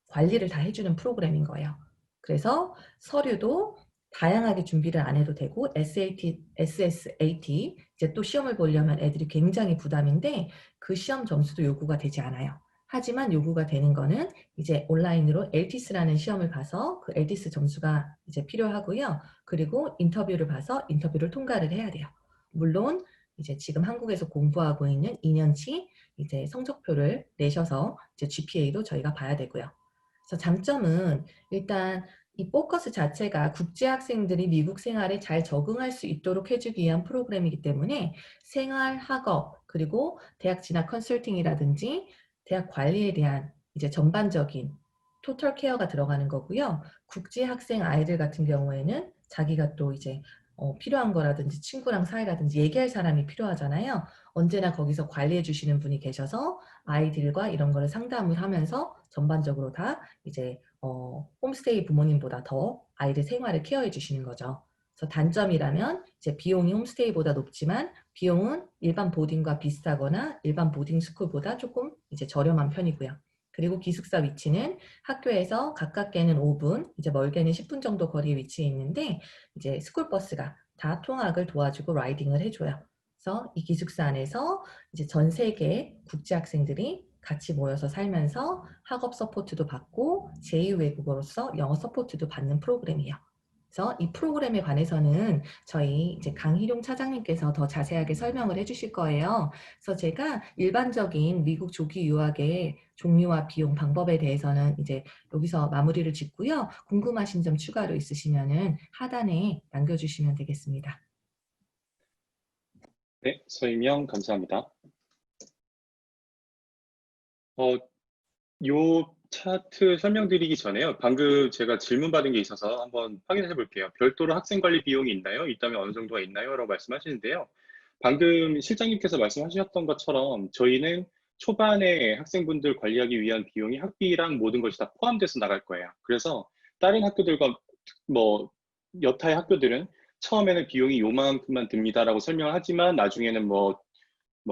관리를 다 해주는 프로그램인 거예요. 그래서 서류도 다양하게 준비를 안 해도 되고 SSAT 이제 또 시험을 보려면 애들이 굉장히 부담인데 그 시험 점수도 요구가 되지 않아요. 하지만 요구가 되는 거는 이제 온라인으로 LTS라는 시험을 봐서 그 LTS 점수가 이제 필요하고요. 그리고 인터뷰를 봐서 인터뷰를 통과를 해야 돼요. 물론 이제 지금 한국에서 공부하고 있는 2년치 이제 성적표를 내셔서 이제 GPA도 저희가 봐야 되고요. 그래서 장점은 일단 이 포커스 자체가 국제 학생들이 미국 생활에 잘 적응할 수 있도록 해주기 위한 프로그램이기 때문에 생활, 학업, 그리고 대학 진학 컨설팅이라든지 대학 관리에 대한 이제 전반적인 토털 케어가 들어가는 거고요. 국제 학생 아이들 같은 경우에는 자기가 또 이제 필요한 거라든지 친구랑 사이라든지 얘기할 사람이 필요하잖아요. 언제나 거기서 관리해 주시는 분이 계셔서 아이들과 이런 거를 상담을 하면서 전반적으로 다 이제 홈스테이 부모님보다 더 아이들 생활을 케어해 주시는 거죠. 그래서 단점이라면 이제 비용이 홈스테이보다 높지만 비용은 일반 보딩과 비슷하거나 일반 보딩 스쿨보다 조금 이제 저렴한 편이고요. 그리고 기숙사 위치는 학교에서 가깝게는 5분, 이제 멀게는 10분 정도 거리에 위치해 있는데 이제 스쿨버스가 다 통학을 도와주고 라이딩을 해줘요. 그래서 이 기숙사 안에서 이제 전 세계 국제 학생들이 같이 모여서 살면서 학업 서포트도 받고 제2외국어로서 영어 서포트도 받는 프로그램이에요. 그래서 이 프로그램에 관해서는 저희 이제 강희룡 차장님께서 더 자세하게 설명을 해주실 거예요. 그래서 제가 일반적인 미국 조기 유학의 종류와 비용 방법에 대해서는 이제 여기서 마무리를 짓고요. 궁금하신 점 추가로 있으시면은 하단에 남겨주시면 되겠습니다. 네, 설명 감사합니다. 요 차트 설명드리기 전에요. 방금 제가 질문 받은 게 있어서 한번 확인해 볼게요. 별도로 학생 관리 비용이 있나요? 있다면 어느 정도가 있나요? 라고 말씀하시는데요. 방금 실장님께서 말씀하셨던 것처럼 저희는 초반에 학생분들 관리하기 위한 비용이 학비랑 모든 것이 다 포함돼서 나갈 거예요. 그래서 다른 학교들과 뭐 여타의 학교들은 처음에는 비용이 요만큼만 듭니다라고 설명을 하지만 나중에는 뭐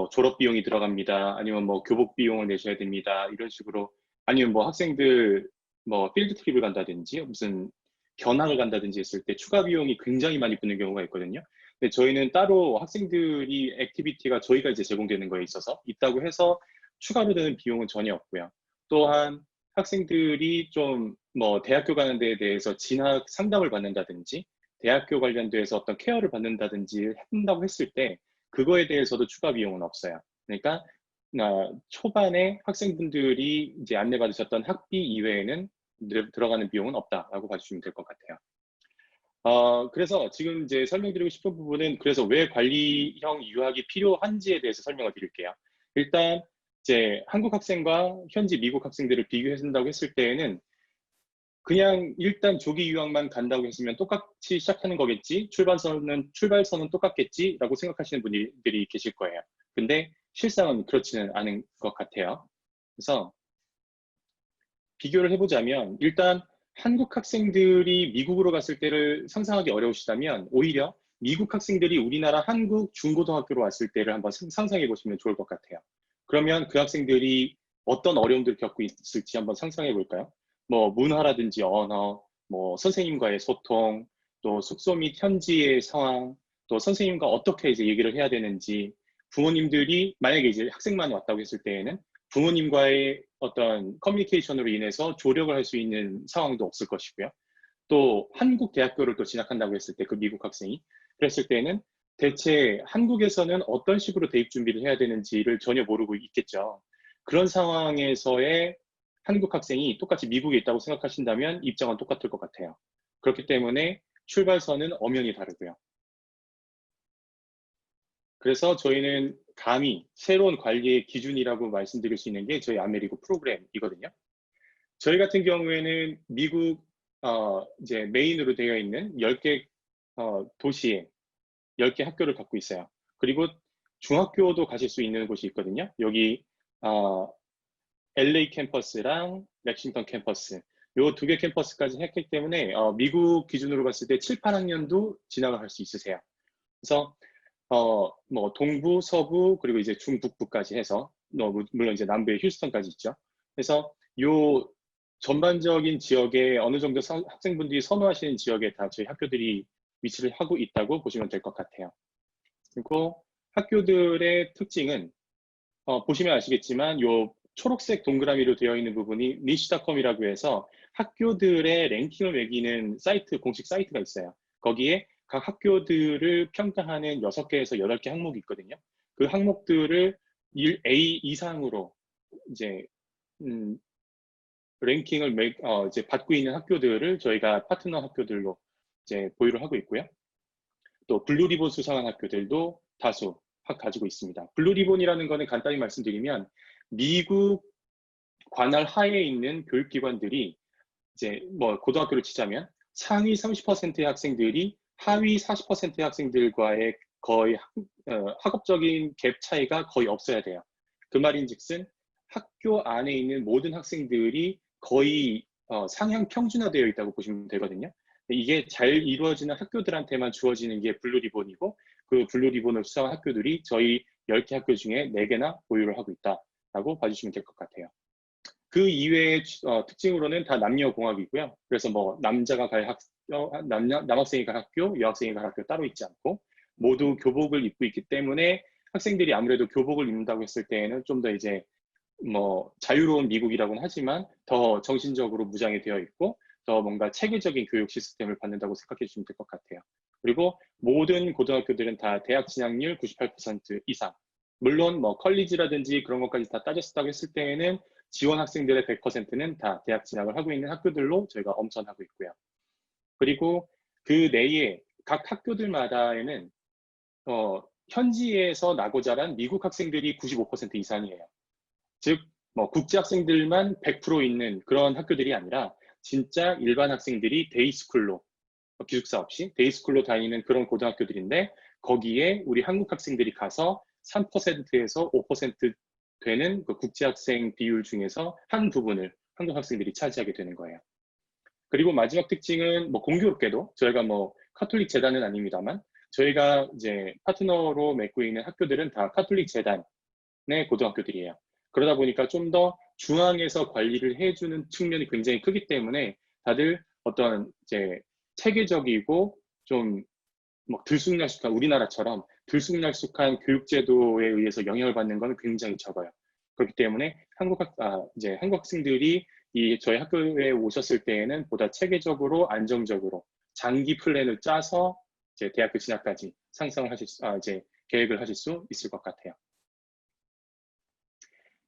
졸업 비용이 들어갑니다. 아니면 뭐 교복 비용을 내셔야 됩니다. 이런 식으로 아니면 뭐 학생들 뭐 필드 트립을 간다든지 무슨 견학을 간다든지 했을 때 추가 비용이 굉장히 많이 붙는 경우가 있거든요. 근데 저희는 따로 학생들이 액티비티가 저희가 이제 제공되는 거에 있어서 있다고 해서 추가로 드는 비용은 전혀 없고요. 또한 학생들이 좀 뭐 대학교 가는 데에 대해서 진학 상담을 받는다든지 대학교 관련돼서 어떤 케어를 받는다든지 한다고 했을 때 그거에 대해서도 추가 비용은 없어요. 그러니까 초반에 학생분들이 이제 안내받으셨던 학비 이외에는 들어가는 비용은 없다라고 봐주시면 될 것 같아요. 그래서 지금 이제 설명드리고 싶은 부분은 그래서 왜 관리형 유학이 필요한지에 대해서 설명을 드릴게요. 일단 이제 한국 학생과 현지 미국 학생들을 비교해준다고 했을 때에는 그냥 일단 조기 유학만 간다고 했으면 똑같이 시작하는 거겠지, 출발선은 똑같겠지라고 생각하시는 분들이 계실 거예요. 근데 실상은 그렇지는 않은 것 같아요. 그래서 비교를 해보자면 일단 한국 학생들이 미국으로 갔을 때를 상상하기 어려우시다면 오히려 미국 학생들이 우리나라 한국 중고등학교로 왔을 때를 한번 상상해 보시면 좋을 것 같아요. 그러면 그 학생들이 어떤 어려움들을 겪고 있을지 한번 상상해 볼까요? 뭐 문화라든지 언어, 뭐 선생님과의 소통, 또 숙소 및 현지의 상황, 또 선생님과 어떻게 이제 얘기를 해야 되는지, 부모님들이 만약에 이제 학생만 왔다고 했을 때에는 부모님과의 어떤 커뮤니케이션으로 인해서 조력을 할 수 있는 상황도 없을 것이고요. 또 한국 대학교를 또 진학한다고 했을 때 그 미국 학생이 그랬을 때는 대체 한국에서는 어떤 식으로 대입 준비를 해야 되는지를 전혀 모르고 있겠죠. 그런 상황에서의 한국 학생이 똑같이 미국에 있다고 생각하신다면 입장은 똑같을 것 같아요. 그렇기 때문에 출발선은 엄연히 다르고요. 그래서 저희는 감히 새로운 관리의 기준이라고 말씀드릴 수 있는 게 저희 아메리고 프로그램이거든요. 저희 같은 경우에는 미국 이제 메인으로 되어 있는 10개 도시에 10개 학교를 갖고 있어요. 그리고 중학교도 가실 수 있는 곳이 있거든요. 여기 LA 캠퍼스랑 렉싱턴 캠퍼스 요 2개 캠퍼스까지 했기 때문에 미국 기준으로 봤을 때 7, 8학년도 진학을 할 수 있으세요. 그래서 뭐 동부, 서부, 그리고 이제 중북부까지 해서 물론 이제 남부에 휴스턴까지 있죠. 그래서 요 전반적인 지역에 어느 정도 학생분들이 선호하시는 지역에 다 저희 학교들이 위치를 하고 있다고 보시면 될 것 같아요. 그리고 학교들의 특징은 보시면 아시겠지만 요 초록색 동그라미로 되어 있는 부분이 niche.com이라고 해서 학교들의 랭킹을 매기는 사이트, 공식 사이트가 있어요. 거기에 각 학교들을 평가하는 6개에서 8개 항목이 있거든요. 그 항목들을 A 이상으로 이제 랭킹을 이제 받고 있는 학교들을 저희가 파트너 학교들로 이제 보유를 하고 있고요. 또 블루리본 수상한 학교들도 다수 가지고 있습니다. 블루리본이라는 거는 간단히 말씀드리면 미국 관할 하에 있는 교육기관들이 이제 뭐 고등학교를 치자면 상위 30%의 학생들이 하위 40%의 학생들과의 거의 학업적인 갭 차이가 거의 없어야 돼요. 그 말인즉슨 학교 안에 있는 모든 학생들이 거의 상향 평준화되어 있다고 보시면 되거든요. 이게 잘 이루어지는 학교들한테만 주어지는 게 블루리본이고 그 블루리본을 수상한 학교들이 저희 10개 학교 중에 4개나 보유를 하고 있다라고 봐주시면 될 것 같아요. 그 이외의 특징으로는 다 남녀공학이고요. 그래서 뭐 남자가 갈 남학생이 갈 학교, 여학생이 갈 학교 따로 있지 않고 모두 교복을 입고 있기 때문에 학생들이 아무래도 교복을 입는다고 했을 때에는 좀 더 이제 뭐 자유로운 미국이라고는 하지만 더 정신적으로 무장이 되어 있고 더 뭔가 체계적인 교육 시스템을 받는다고 생각해 주시면 될 것 같아요. 그리고 모든 고등학교들은 다 대학 진학률 98% 이상. 물론 뭐 컬리지라든지 그런 것까지 다 따졌다고 했을 때에는 지원 학생들의 100%는 다 대학 진학을 하고 있는 학교들로 저희가 엄선하고 있고요. 그리고 그 내에 각 학교들마다에는 현지에서 나고 자란 미국 학생들이 95% 이상이에요. 즉, 뭐 국제 학생들만 100% 있는 그런 학교들이 아니라 진짜 일반 학생들이 데이스쿨로 기숙사 없이 데이스쿨로 다니는 그런 고등학교들인데 거기에 우리 한국 학생들이 가서 3%에서 5% 되는 그 국제 학생 비율 중에서 한 부분을 한국 학생들이 차지하게 되는 거예요. 그리고 마지막 특징은 뭐 공교롭게도 저희가 뭐 카톨릭 재단은 아닙니다만 저희가 이제 파트너로 맺고 있는 학교들은 다 카톨릭 재단의 고등학교들이에요. 그러다 보니까 좀 더 중앙에서 관리를 해주는 측면이 굉장히 크기 때문에 다들 어떤 이제 체계적이고 좀 뭐 들쑥날쑥한 우리나라처럼 들쑥날쑥한 교육제도에 의해서 영향을 받는 것은 굉장히 적어요. 그렇기 때문에 이제 한국 학생들이 저희 학교에 오셨을 때에는 보다 체계적으로 안정적으로 장기 플랜을 짜서 이제 대학교 진학까지 이제 계획을 하실 수 있을 것 같아요.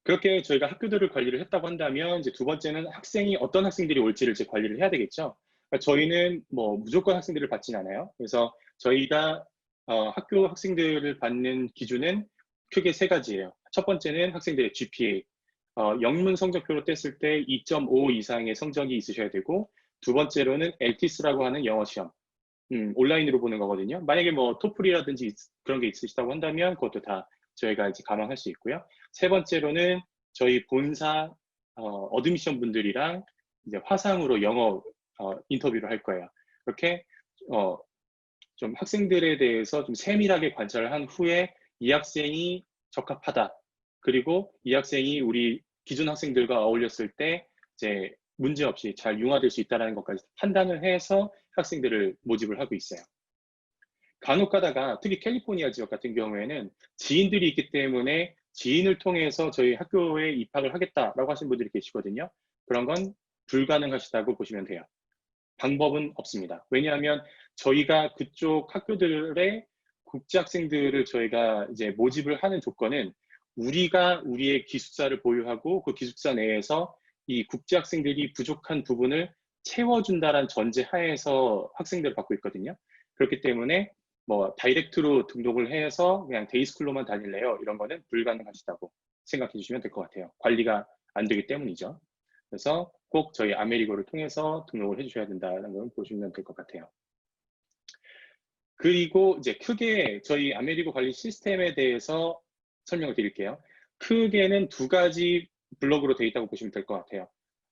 그렇게 저희가 학교들을 관리를 했다고 한다면 이제 두 번째는 어떤 학생들이 올지를 이제 관리를 해야 되겠죠. 그러니까 저희는 뭐 무조건 학생들을 받진 않아요. 그래서 저희가 학교 학생들을 받는 기준은 크게 세 가지예요. 첫 번째는 학생들의 GPA. 영문 성적표로 뗐을 때 2.5 이상의 성적이 있으셔야 되고, 두 번째로는 LTS라고 하는 영어 시험. 온라인으로 보는 거거든요. 만약에 뭐 토플이라든지 그런 게 있으시다고 한다면 그것도 다 저희가 이제 감안할 수 있고요. 세 번째로는 저희 본사 어드미션 분들이랑 이제 화상으로 영어 인터뷰를 할 거예요. 그렇게 좀 학생들에 대해서 좀 세밀하게 관찰을 한 후에 이 학생이 적합하다. 그리고 이 학생이 우리 기존 학생들과 어울렸을 때 이제 문제 없이 잘 융화될 수 있다는 것까지 판단을 해서 학생들을 모집을 하고 있어요. 간혹 가다가 특히 캘리포니아 지역 같은 경우에는 지인들이 있기 때문에 지인을 통해서 저희 학교에 입학을 하겠다라고 하신 분들이 계시거든요. 그런 건 불가능하시다고 보시면 돼요. 방법은 없습니다. 왜냐하면 저희가 그쪽 학교들의 국제 학생들을 저희가 이제 모집을 하는 조건은 우리가 우리의 기숙사를 보유하고 그 기숙사 내에서 이 국제 학생들이 부족한 부분을 채워준다는 전제 하에서 학생들을 받고 있거든요. 그렇기 때문에 뭐 다이렉트로 등록을 해서 그냥 데이스쿨로만 다닐래요? 이런 거는 불가능하시다고 생각해 주시면 될 것 같아요. 관리가 안 되기 때문이죠. 그래서 꼭 저희 아메리고를 통해서 등록을 해주셔야 된다는 걸 보시면 될 것 같아요. 그리고 이제 크게 저희 아메리고 관리 시스템에 대해서 설명을 드릴게요. 크게는 두 가지 블럭으로 되어 있다고 보시면 될 것 같아요.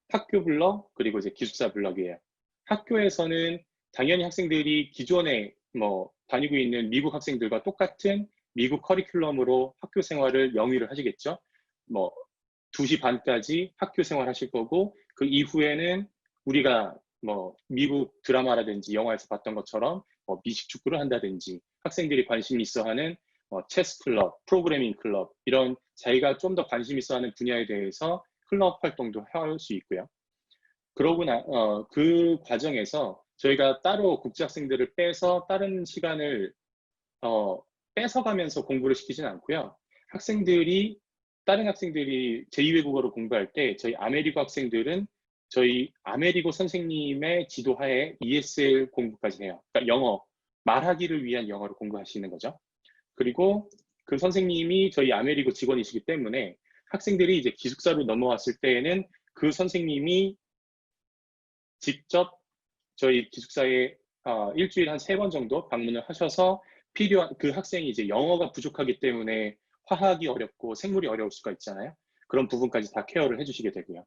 학교 블럭 그리고 이제 기숙사 블럭이에요. 학교에서는 당연히 학생들이 기존에 뭐 다니고 있는 미국 학생들과 똑같은 미국 커리큘럼으로 학교 생활을 영위를 하시겠죠. 뭐 2시 반까지 학교 생활 하실 거고, 그 이후에는 우리가 뭐 미국 드라마라든지 영화에서 봤던 것처럼 뭐 미식 축구를 한다든지 학생들이 관심 있어 하는 체스 클럽, 프로그래밍 클럽 이런 자기가 좀 더 관심 있어 하는 분야에 대해서 클럽 활동도 할 수 있고요. 그러고나 그 과정에서 저희가 따로 국제 학생들을 빼서 다른 시간을 뺏어가면서 공부를 시키지는 않고요. 다른 학생들이 제2외국어로 공부할 때 저희 아메리고 학생들은 저희 아메리고 선생님의 지도하에 ESL 공부까지 해요. 그러니까 영어, 말하기를 위한 영어를 공부하시는 거죠. 그리고 그 선생님이 저희 아메리고 직원이시기 때문에 학생들이 이제 기숙사로 넘어왔을 때에는 그 선생님이 직접 저희 기숙사에 일주일에 한 3번 정도 방문을 하셔서 필요한 그 학생이 이제 영어가 부족하기 때문에 화학이 어렵고 생물이 어려울 수가 있잖아요. 그런 부분까지 다 케어를 해주시게 되고요.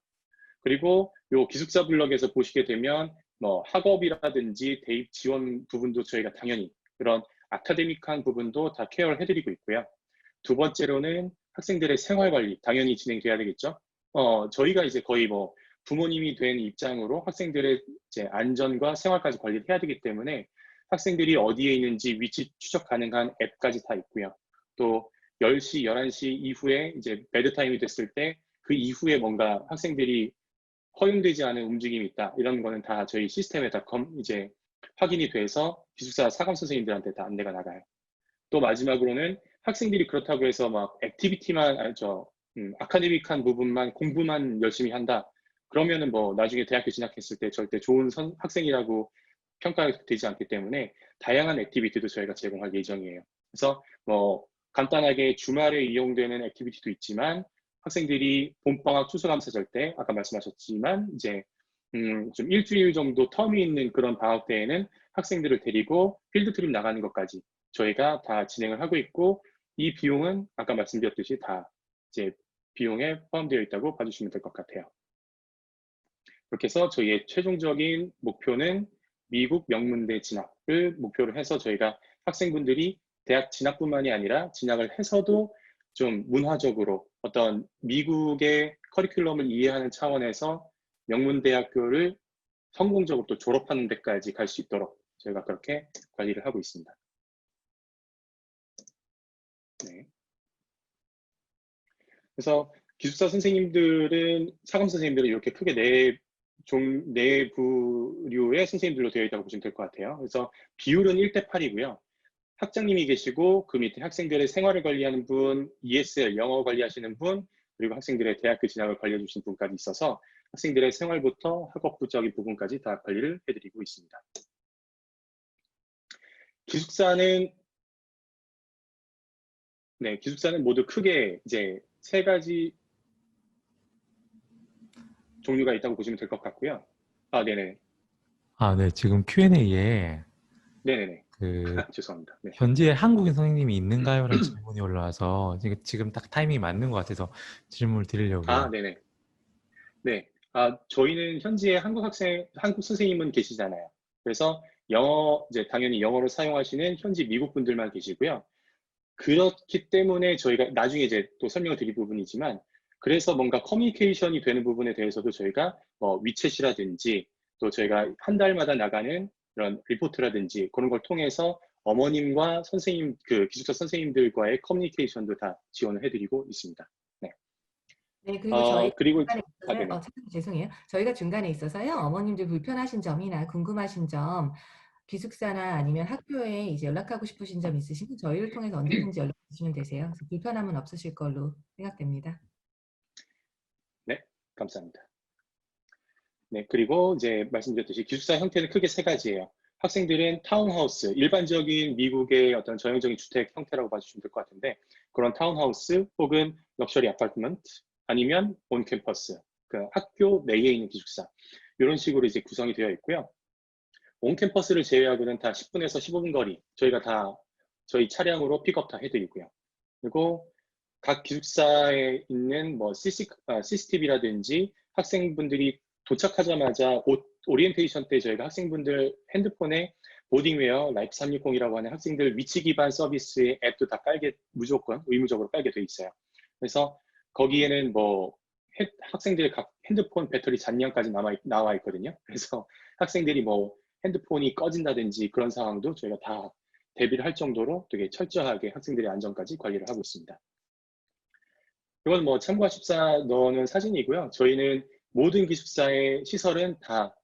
그리고 요 기숙사 블럭에서 보시게 되면 뭐 학업이라든지 대입 지원 부분도 저희가 당연히 그런 아카데믹한 부분도 다 케어를 해드리고 있고요. 두 번째로는 학생들의 생활 관리 당연히 진행돼야 되겠죠. 저희가 이제 거의 뭐 부모님이 된 입장으로 학생들의 이제 안전과 생활까지 관리를 해야 되기 때문에 학생들이 어디에 있는지 위치 추적 가능한 앱까지 다 있고요. 또 10시, 11시 이후에 이제 베드타임이 됐을 때 그 이후에 뭔가 학생들이 허용되지 않은 움직임이 있다. 이런 거는 다 저희 시스템에 다 이제 확인이 돼서 기숙사 사감 선생님들한테 다 안내가 나가요. 또 마지막으로는 학생들이 그렇다고 해서 막 액티비티만 아카데믹한 부분만 공부만 열심히 한다. 그러면은 뭐 나중에 대학교 진학했을 때 절대 좋은 학생이라고 평가되지 않기 때문에 다양한 액티비티도 저희가 제공할 예정이에요. 그래서 뭐 간단하게 주말에 이용되는 액티비티도 있지만 학생들이 봄방학 추수감사절 때 아까 말씀하셨지만 이제 좀 일주일 정도 텀이 있는 그런 방학 때에는 학생들을 데리고 필드 트립 나가는 것까지 저희가 다 진행을 하고 있고, 이 비용은 아까 말씀드렸듯이 다 이제 비용에 포함되어 있다고 봐주시면 될 것 같아요. 그렇게 해서 저희의 최종적인 목표는 미국 명문대 진학을 목표로 해서 저희가 학생분들이 대학 진학뿐만이 아니라 진학을 해서도 좀 문화적으로 어떤 미국의 커리큘럼을 이해하는 차원에서 명문대학교를 성공적으로 또 졸업하는 데까지 갈 수 있도록 저희가 그렇게 관리를 하고 있습니다. 네. 그래서 기숙사 선생님들은 사감 선생님들은 이렇게 크게 네 부류의 선생님들로 되어 있다고 보시면 될 것 같아요. 그래서 비율은 1대 8이고요. 학장님이 계시고 그 밑에 학생들의 생활을 관리하는 분, ESL 영어 관리하시는 분, 그리고 학생들의 대학교 진학을 관리해 주신 분까지 있어서 학생들의 생활부터 학업부적인 부분까지 다 관리를 해드리고 있습니다. 기숙사는 모두 크게 이제 3가지 종류가 있다고 보시면 될 것 같고요. 네네. 네. 지금 Q&A에 네네네. 그 죄송합니다. 네. 현지에 한국인 선생님이 있는가요? 라는 질문이 올라와서 지금 딱 타이밍이 맞는 것 같아서 질문을 드리려고. 네네. 네. 저희는 현지에 한국 선생님은 계시잖아요. 그래서 이제 당연히 영어를 사용하시는 현지 미국 분들만 계시고요. 그렇기 때문에 저희가 나중에 이제 또 설명을 드릴 부분이지만, 그래서 뭔가 커뮤니케이션이 되는 부분에 대해서도 저희가 위챗이라든지 또 저희가 한 달마다 나가는 그런 리포트라든지 그런 걸 통해서 어머님과 선생님, 그 기숙사 선생님들과의 커뮤니케이션도 다 지원을 해드리고 있습니다. 네. 네, 그리고 저희 그리고, 중간에 있어서요. 네네. 죄송해요. 저희가 중간에 있어서요. 어머님들 불편하신 점이나 궁금하신 점, 기숙사나 아니면 학교에 이제 연락하고 싶으신 점 있으시면 저희를 통해서 언제든지 연락 주시면 되세요. 그래서 불편함은 없으실 걸로 생각됩니다. 네, 감사합니다. 네, 그리고 이제 말씀드렸듯이 기숙사 형태는 크게 3가지예요. 학생들은 타운하우스, 일반적인 미국의 어떤 전형적인 주택 형태라고 봐주시면 될 것 같은데, 그런 타운하우스 혹은 럭셔리 아파트먼트 아니면 온 캠퍼스, 그 학교 내에 있는 기숙사, 이런 식으로 이제 구성이 되어 있고요. 온 캠퍼스를 제외하고는 다 10분에서 15분 거리, 저희가 다 저희 차량으로 픽업 다 해드리고요. 그리고 각 기숙사에 있는 CCTV라든지 학생분들이 도착하자마자 오리엔테이션 때 저희가 학생분들 핸드폰에 보딩웨어 라이프 360이라고 하는 학생들 위치 기반 서비스의 앱도 다 무조건 의무적으로 깔게 돼 있어요. 그래서 거기에는 학생들의 각 핸드폰 배터리 잔량까지 나와 있거든요. 그래서 학생들이 핸드폰이 꺼진다든지 그런 상황도 저희가 다 대비를 할 정도로 되게 철저하게 학생들의 안전까지 관리를 하고 있습니다. 이건 참고하십사 넣는 사진이고요. 저희는 모든 기숙사의 시설은 다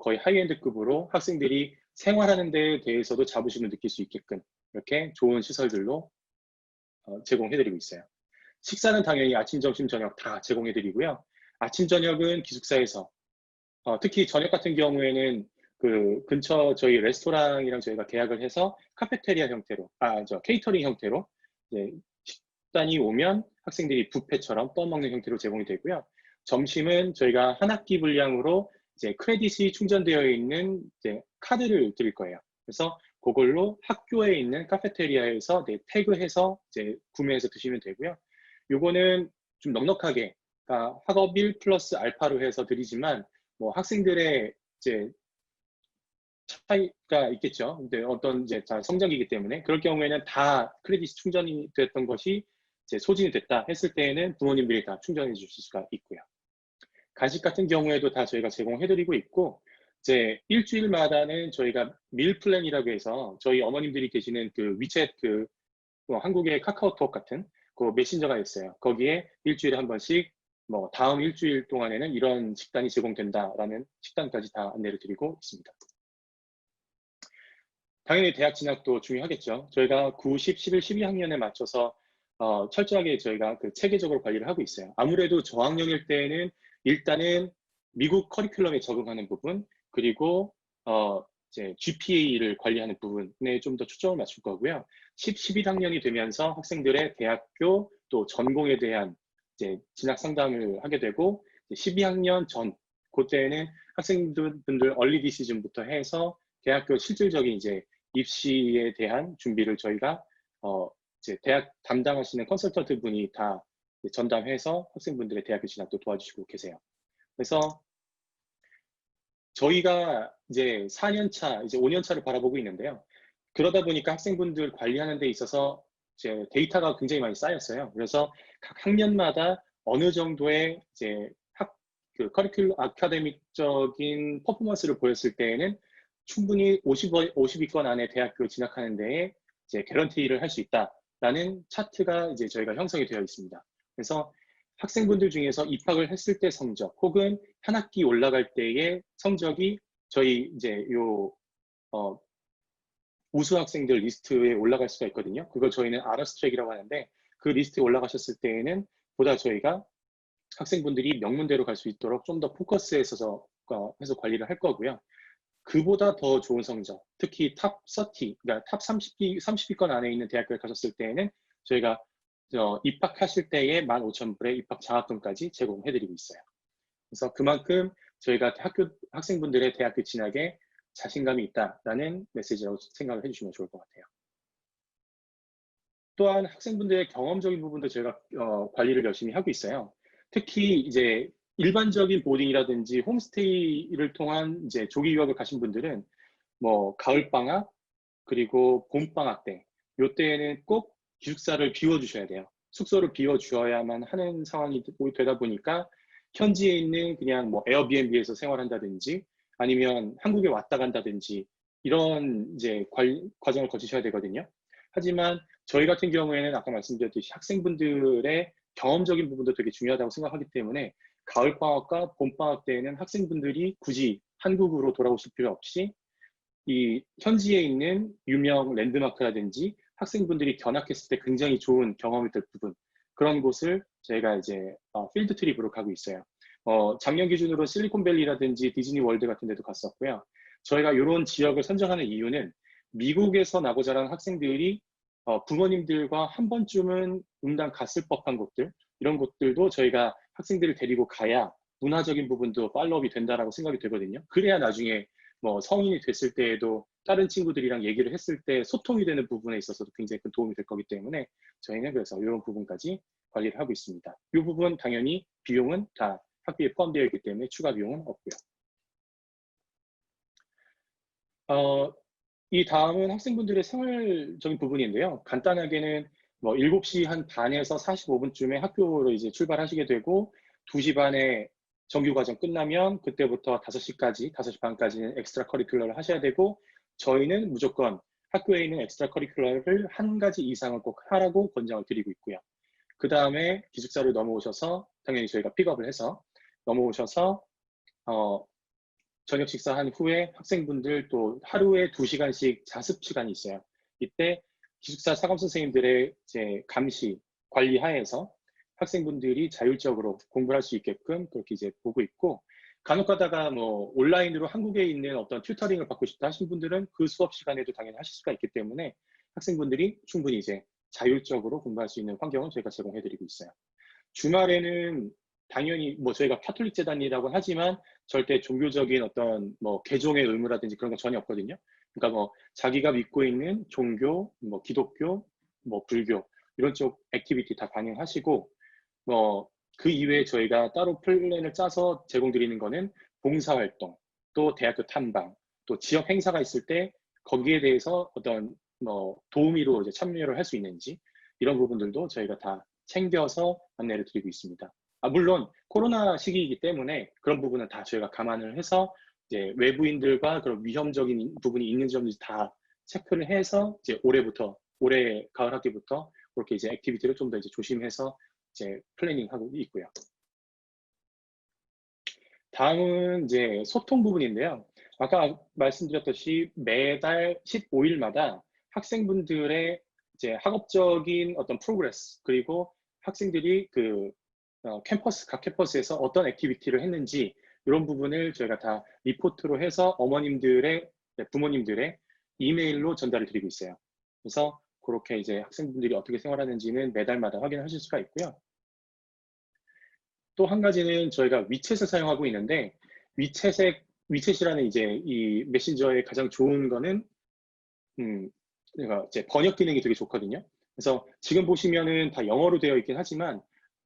거의 하이엔드급으로 학생들이 생활하는 데에 대해서도 자부심을 느낄 수 있게끔 이렇게 좋은 시설들로 제공해드리고 있어요. 식사는 당연히 아침, 점심, 저녁 다 제공해드리고요. 아침, 저녁은 기숙사에서 특히 저녁 같은 경우에는 그 근처 저희 레스토랑이랑 저희가 계약을 해서 카페테리아 형태로, 케이터링 형태로 이제 식단이 오면 학생들이 뷔페처럼 떠먹는 형태로 제공이 되고요. 점심은 저희가 한 학기 분량으로 이제 크레딧이 충전되어 있는 이제 카드를 드릴 거예요. 그래서 그걸로 학교에 있는 카페테리아에서 태그해서 이제 구매해서 드시면 되고요. 요거는 좀 넉넉하게, 그러니까 학업 1 플러스 알파로 해서 드리지만 학생들의 이제 차이가 있겠죠. 근데 어떤 이제 성장기이기 때문에 그럴 경우에는 다 크레딧이 충전이 됐던 것이 이제 소진이 됐다 했을 때에는 부모님들이 다 충전해 주실 수가 있고요. 간식 같은 경우에도 다 저희가 제공해드리고 있고, 이제 일주일마다는 저희가 밀 플랜이라고 해서 저희 어머님들이 계시는 그 위챗 한국의 카카오톡 같은 그 메신저가 있어요. 거기에 일주일에 한 번씩 다음 일주일 동안에는 이런 식단이 제공된다라는 식단까지 다 안내를 드리고 있습니다. 당연히 대학 진학도 중요하겠죠. 저희가 9, 10, 11, 12학년에 맞춰서 철저하게 저희가 그 체계적으로 관리를 하고 있어요. 아무래도 저학년일 때는 일단은 미국 커리큘럼에 적응하는 부분, 그리고 이제 GPA를 관리하는 부분에 좀 더 초점을 맞출 거고요. 10, 11학년이 되면서 학생들의 대학교 또 전공에 대한 이제 진학 상담을 하게 되고, 12학년 전 그때는 학생분들 얼리 디시즌부터 해서 대학교 실질적인 이제 입시에 대한 준비를 저희가 이제 대학 담당하시는 컨설턴트 분이 다 전담해서 학생분들의 대학교 진학도 도와주시고 계세요. 그래서 저희가 이제 4년차, 이제 5년차를 바라보고 있는데요. 그러다 보니까 학생분들 관리하는 데 있어서 이제 데이터가 굉장히 많이 쌓였어요. 그래서 각 학년마다 어느 정도의 이제 커리큘럼 아카데믹적인 퍼포먼스를 보였을 때에는 충분히 50위권 안에 대학교 진학하는 데에 이제 개런티를 할 수 있다라는 차트가 이제 저희가 형성이 되어 있습니다. 그래서 학생분들 중에서 입학을 했을 때 성적 혹은 한 학기 올라갈 때의 성적이 저희 이제 우수 학생들 리스트에 올라갈 수가 있거든요. 그걸 저희는 아더스 트랙이라고 하는데 그 리스트에 올라가셨을 때에는 보다 저희가 학생분들이 명문대로 갈 수 있도록 좀 더 포커스해서 해서 관리를 할 거고요. 그보다 더 좋은 성적, 특히 탑 30, 그러니까 탑 30위권 안에 있는 대학교에 가셨을 때에는 저희가 입학하실 때에 15,000불의 입학 장학금까지 제공해드리고 있어요. 그래서 그만큼 저희가 학생분들의 대학교 진학에 자신감이 있다라는 메시지라고 생각을 해주시면 좋을 것 같아요. 또한 학생분들의 경험적인 부분도 저희가 관리를 열심히 하고 있어요. 특히 이제 일반적인 보딩이라든지 홈스테이를 통한 이제 조기 유학을 가신 분들은 뭐 가을 방학 그리고 봄 방학 때 요때에는 꼭 기숙사를 비워주셔야 돼요. 숙소를 비워주어야만 하는 상황이 되다 보니까 현지에 있는 그냥 뭐 에어비앤비에서 생활한다든지 아니면 한국에 왔다 간다든지 이런 이제 과정을 거치셔야 되거든요. 하지만 저희 같은 경우에는 아까 말씀드렸듯이 학생분들의 경험적인 부분도 되게 중요하다고 생각하기 때문에 가을방학과 봄방학 때에는 학생분들이 굳이 한국으로 돌아오실 필요 없이 이 현지에 있는 유명 랜드마크라든지 학생분들이 견학했을 때 굉장히 좋은 경험이 될 부분 그런 곳을 저희가 이제 필드 트립으로 가고 있어요. 작년 기준으로 실리콘밸리라든지 디즈니 월드 같은 데도 갔었고요. 저희가 이런 지역을 선정하는 이유는 미국에서 나고 자란 학생들이 부모님들과 한 번쯤은 응당 갔을 법한 곳들 이런 곳들도 저희가 학생들을 데리고 가야 문화적인 부분도 팔로업이 된다라고 생각이 되거든요. 그래야 나중에 뭐 성인이 됐을 때에도 다른 친구들이랑 얘기를 했을 때 소통이 되는 부분에 있어서도 굉장히 큰 도움이 될 거기 때문에 저희는 그래서 이런 부분까지 관리를 하고 있습니다. 이 부분 당연히 비용은 다 학비에 포함되어 있기 때문에 추가 비용은 없고요. 이 다음은 학생분들의 생활적인 부분인데요. 간단하게는 뭐 7시 한 반에서 45분쯤에 학교로 이제 출발하시게 되고 2시 반에 정규 과정 끝나면 그때부터 5시까지, 5시 반까지는 엑스트라 커리큘러를 하셔야 되고 저희는 무조건 학교에 있는 엑스트라 커리큘러를 한 가지 이상은 꼭 하라고 권장을 드리고 있고요. 그 다음에 기숙사를 넘어오셔서 당연히 저희가 픽업을 해서 넘어오셔서 저녁 식사한 후에 학생분들 또 하루에 2시간씩 자습 시간이 있어요. 이때 기숙사 사감 선생님들의 이제 감시, 관리 하에서 학생분들이 자율적으로 공부를 할 수 있게끔 그렇게 이제 보고 있고 간혹 가다가 뭐 온라인으로 한국에 있는 어떤 튜터링을 받고 싶다 하신 분들은 그 수업 시간에도 당연히 하실 수가 있기 때문에 학생분들이 충분히 이제 자율적으로 공부할 수 있는 환경을 저희가 제공해드리고 있어요. 주말에는 당연히 뭐 저희가 카톨릭 재단이라고 하지만 절대 종교적인 어떤 뭐 개종의 의무라든지 그런 건 전혀 없거든요. 그러니까 뭐 자기가 믿고 있는 종교, 뭐 기독교, 뭐 불교 이런 쪽 액티비티 다 반영하시고 뭐 그 이외에 저희가 따로 플랜을 짜서 제공드리는 거는 봉사활동, 또 대학교 탐방, 또 지역 행사가 있을 때 거기에 대해서 어떤 뭐 도우미로 이제 참여를 할 수 있는지 이런 부분들도 저희가 다 챙겨서 안내를 드리고 있습니다. 물론 코로나 시기이기 때문에 그런 부분은 다 저희가 감안을 해서 이제 외부인들과 그런 위험적인 부분이 있는지 없는지 다 체크를 해서 이제 올해 가을 학기부터 그렇게 이제 액티비티를 좀 더 이제 조심해서 이제 플래닝하고 있고요. 다음은 이제 소통 부분인데요. 아까 말씀드렸듯이 매달 15일마다 학생분들의 이제 학업적인 어떤 프로그레스 그리고 학생들이 각 캠퍼스에서 어떤 액티비티를 했는지 이런 부분을 저희가 다 리포트로 해서 부모님들의 이메일로 전달을 드리고 있어요. 그래서 그렇게 이제 학생분들이 어떻게 생활하는지는 매달마다 확인하실 수가 있고요. 또 한 가지는 저희가 위챗을 사용하고 있는데 위챗이라는 이제 이 메신저의 가장 좋은 거는 그러니까 이제 번역 기능이 되게 좋거든요. 그래서 지금 보시면은 다 영어로 되어 있긴 하지만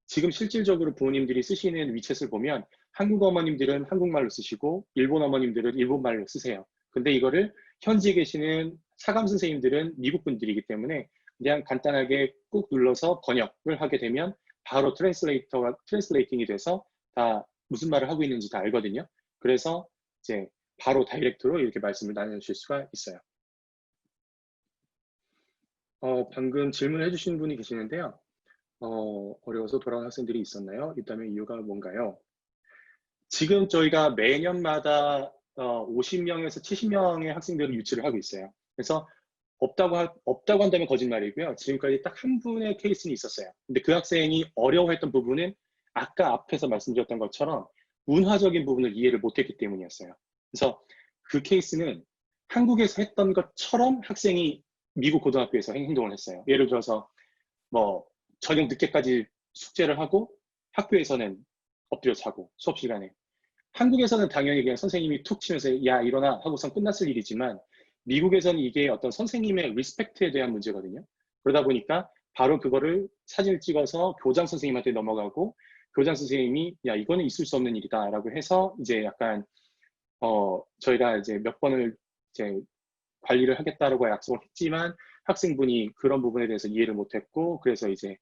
지금 실질적으로 부모님들이 쓰시는 위챗을 보면 한국 어머님들은 한국말로 쓰시고 일본 어머님들은 일본말로 쓰세요. 근데 이거를 현지에 계시는 사감 선생님들은 미국 분들이기 때문에 그냥 간단하게 꾹 눌러서 번역을 하게 되면 바로 트랜슬레이팅이 돼서 다 무슨 말을 하고 있는지 다 알거든요. 그래서 이제 바로 다이렉트로 이렇게 말씀을 나누실 수가 있어요. 방금 질문을 해주신 분이 계시는데요. 어려워서 돌아온 학생들이 있었나요? 있다면 이유가 뭔가요? 지금 저희가 매년마다 50명에서 70명의 학생들을 유치를 하고 있어요. 그래서 없다고 한다면 거짓말이고요. 지금까지 딱 한 분의 케이스는 있었어요. 근데 그 학생이 어려워했던 부분은 아까 앞에서 말씀드렸던 것처럼 문화적인 부분을 이해를 못했기 때문이었어요. 그래서 그 케이스는 한국에서 했던 것처럼 학생이 미국 고등학교에서 행동을 했어요. 예를 들어서 뭐 저녁 늦게까지 숙제를 하고 학교에서는 엎드려 자고 수업 시간에 한국에서는 당연히 그냥 선생님이 툭 치면서 야 일어나 하고선 끝났을 일이지만 미국에서는 이게 어떤 선생님의 리스펙트에 대한 문제거든요. 그러다 보니까 바로 그거를 사진을 찍어서 교장 선생님한테 넘어가고 교장 선생님이 야 이거는 있을 수 없는 일이다라고 해서 이제 약간 저희가 이제 몇 번을 이제 관리를 하겠다라고 약속을 했지만 학생분이 그런 부분에 대해서 이해를 못했고 그래서 이제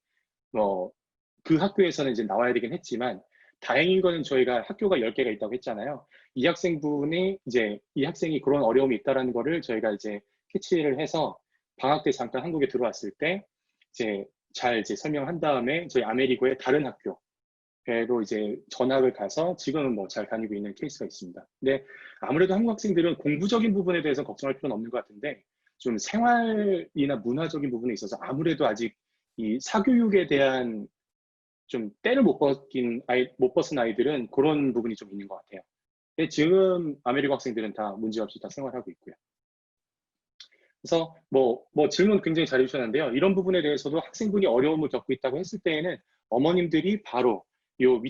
그 학교에서는 이제 나와야 되긴 했지만 다행인 거는 저희가 학교가 10개가 있다고 했잖아요. 이 학생분이 이제 이 학생이 그런 어려움이 있다라는 거를 저희가 이제 캐치를 해서 방학 때 잠깐 한국에 들어왔을 때 이제 잘 이제 설명한 다음에 저희 아메리고의 다른 학교로 이제 전학을 가서 지금은 뭐 잘 다니고 있는 케이스가 있습니다. 근데 아무래도 한국 학생들은 공부적인 부분에 대해서 걱정할 필요는 없는 것 같은데 좀 생활이나 문화적인 부분에 있어서 아무래도 아직 이 사교육에 대한 좀 때를 못 벗은 아이들은 그런 부분이 좀 있는 것 같아요. 근데 지금 아메리카 학생들은 다 문제없이 다 생활하고 있고요. 그래서 뭐 질문 굉장히 잘 해주셨는데요. 이런 부분에 대해서도 학생분이 어려움을 겪고 있다고 했을 때에는 어머님들이 바로 요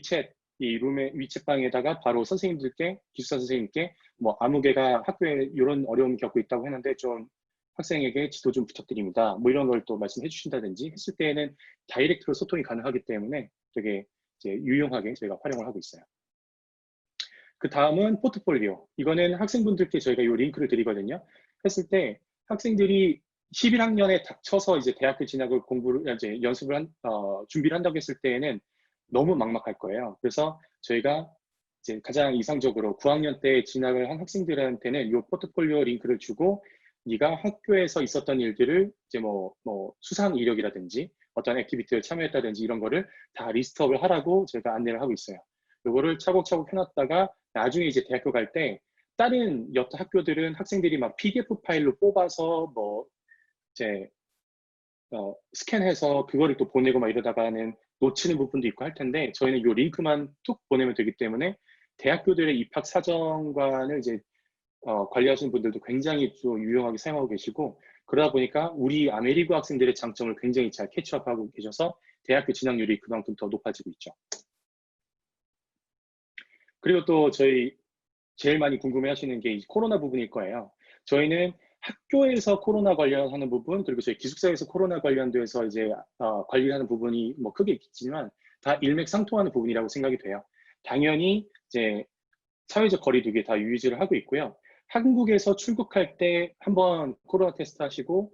이 룸의 위챗방에다가 바로 선생님들께 기숙사 선생님께 뭐 아무개가 학교에 이런 어려움을 겪고 있다고 했는데 좀 학생에게 지도 좀 부탁드립니다. 뭐 이런 걸 또 말씀해 주신다든지 했을 때에는 다이렉트로 소통이 가능하기 때문에 되게 이제 유용하게 저희가 활용을 하고 있어요. 그 다음은 포트폴리오. 이거는 학생분들께 저희가 이 링크를 드리거든요. 했을 때 학생들이 11학년에 닥쳐서 이제 대학교 진학을 이제 준비를 한다고 했을 때에는 너무 막막할 거예요. 그래서 저희가 이제 가장 이상적으로 9학년 때 진학을 한 학생들한테는 이 포트폴리오 링크를 주고 네가 학교에서 있었던 일들을 이제 뭐 수상 이력이라든지 어떤 액티비티에 참여했다든지 이런 거를 다 리스트업을 하라고 저희가 안내를 하고 있어요. 요거를 차곡차곡 해놨다가 나중에 이제 대학교 갈 때 다른 옆 학교들은 학생들이 막 PDF 파일로 뽑아서 뭐 이제 스캔해서 그거를 또 보내고 막 이러다가는 놓치는 부분도 있고 할 텐데 저희는 이 링크만 툭 보내면 되기 때문에 대학교들의 입학 사정관을 이제 관리하시는 분들도 굉장히 좀 유용하게 사용하고 계시고 그러다 보니까 우리 아메리카 학생들의 장점을 굉장히 잘 캐치업하고 계셔서 대학교 진학률이 그만큼 더 높아지고 있죠. 그리고 또 저희 제일 많이 궁금해 하시는 게 코로나 부분일 거예요. 저희는 학교에서 코로나 관련하는 부분, 그리고 저희 기숙사에서 코로나 관련돼서 이제 관리하는 부분이 뭐 크게 있지만 다 일맥상통하는 부분이라고 생각이 돼요. 당연히 이제 사회적 거리두기 다 유지를 하고 있고요. 한국에서 출국할 때 한번 코로나 테스트 하시고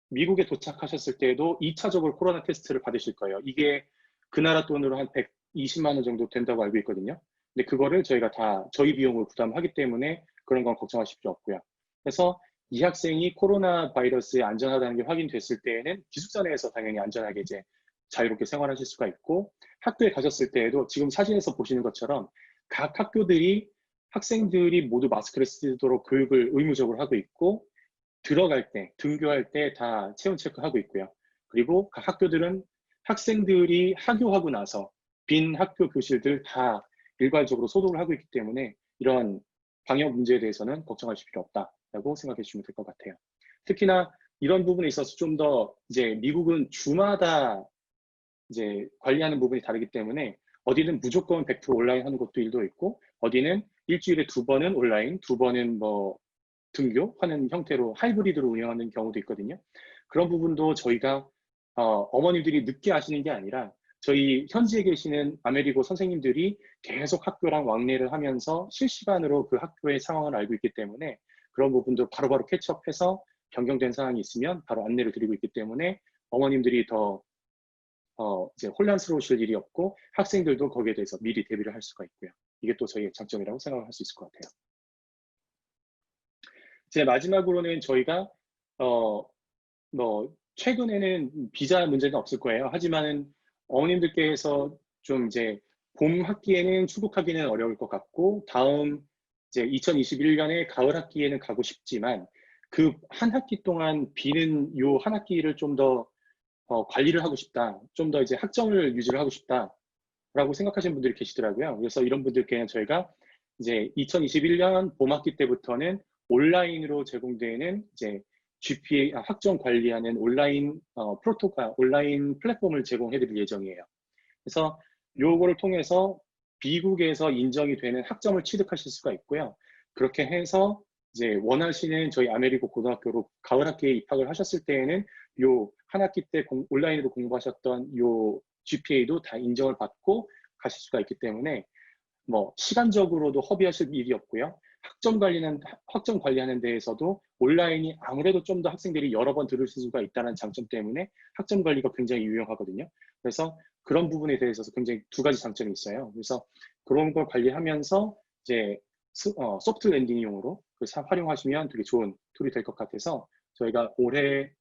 미국에 도착하셨을 때에도 2차적으로 코로나 테스트를 받으실 거예요. 이게 그 나라 돈으로 한 120만 원 정도 된다고 알고 있거든요. 근데 그거를 저희가 다 저희 비용으로 부담하기 때문에 그런 건 걱정하실 필요 없고요. 그래서 이 학생이 코로나 바이러스에 안전하다는 게 확인됐을 때에는 기숙사 내에서 당연히 안전하게 이제 자유롭게 생활하실 수가 있고 학교에 가셨을 때에도 지금 사진에서 보시는 것처럼 각 학교들이 학생들이 모두 마스크를 쓰도록 교육을 의무적으로 하고 있고 들어갈 때, 등교할 때 다 체온 체크하고 있고요. 그리고 각 학교들은 학생들이 하교하고 나서 빈 학교 교실들 다 일괄적으로 소독을 하고 있기 때문에 이런 방역 문제에 대해서는 걱정하실 필요 없다라고 생각해 주시면 될 것 같아요. 특히나 이런 부분에 있어서 좀 더 이제 미국은 주마다 이제 관리하는 부분이 다르기 때문에 어디는 무조건 100% 온라인 하는 곳도 있고 어디는 일주일에 2번은 온라인, 2번은 뭐 등교하는 형태로 하이브리드로 운영하는 경우도 있거든요. 그런 부분도 저희가 어머님들이 늦게 아시는 게 아니라 저희 현지에 계시는 아메리고 선생님들이 계속 학교랑 왕래를 하면서 실시간으로 그 학교의 상황을 알고 있기 때문에 그런 부분도 바로바로 캐치업해서 변경된 사항이 있으면 바로 안내를 드리고 있기 때문에 어머님들이 더 이제 혼란스러우실 일이 없고 학생들도 거기에 대해서 미리 대비를 할 수가 있고요. 이게 또 저희의 장점이라고 생각을 할 수 있을 것 같아요. 제 마지막으로는 저희가 뭐 최근에는 비자 문제는 없을 거예요. 하지만은 어머님들께서 좀 이제 봄 학기에는 출국하기는 어려울 것 같고 다음 이제 2021년에 가을 학기에는 가고 싶지만 그 한 학기 동안 비는 요 한 학기를 좀 더 관리를 하고 싶다. 좀 더 이제 학점을 유지를 하고 싶다라고 생각하시는 분들이 계시더라고요. 그래서 이런 분들께는 저희가 이제 2021년 봄 학기 때부터는 온라인으로 제공되는 이제 GPA 학점 관리하는 온라인 온라인 플랫폼을 제공해 드릴 예정이에요. 그래서 요거를 통해서 미국에서 인정이 되는 학점을 취득하실 수가 있고요. 그렇게 해서 이제 원하시는 저희 아메리고 고등학교로 가을 학기에 입학을 하셨을 때에는 요 한 학기 때 온라인으로 공부하셨던 요 GPA도 다 인정을 받고 가실 수가 있기 때문에 뭐 시간적으로도 허비하실 일이 없고요. 학점 관리하는 데에서도 온라인이 아무래도 좀 더 학생들이 여러 번 들을 수가 있다는 장점 때문에 학점 관리가 굉장히 유용하거든요. 그래서 그런 부분에 대해서 굉장히 두 가지 장점이 있어요. 그래서 그런 걸 관리하면서 이제 소프트 랜딩용으로 활용하시면 되게 좋은 툴이 될 것 같아서 저희가 올해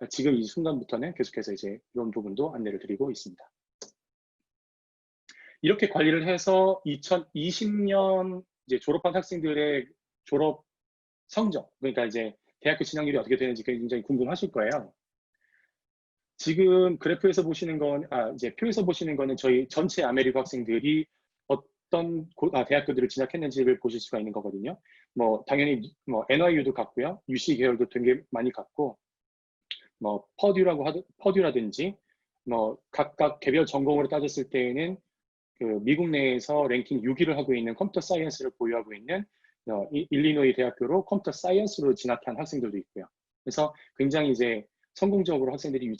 지금 이 순간부터는 계속해서 이제 이런 부분도 안내를 드리고 있습니다. 이렇게 관리를 해서 2020년 이제 졸업한 학생들의 졸업 성적, 그러니까 이제 대학교 진학률이 어떻게 되는지 굉장히 궁금하실 거예요. 지금 그래프에서 보시는 건, 이제 표에서 보시는 거는 저희 전체 아메리카 학생들이 어떤 대학교들을 진학했는지를 보실 수가 있는 거거든요. 뭐, 당연히 뭐, NYU도 갔고요. UC 계열도 되게 많이 갔고, 뭐, 퍼듀라든지, 뭐, 각각 개별 전공으로 따졌을 때에는 그 미국 내에서 랭킹 6위를 하고 있는 컴퓨터 사이언스를 보유하고 있는 일리노이 대학교로 컴퓨터 사이언스로 진학한 학생들도 있고요. 그래서 굉장히 이제 성공적으로 학생들이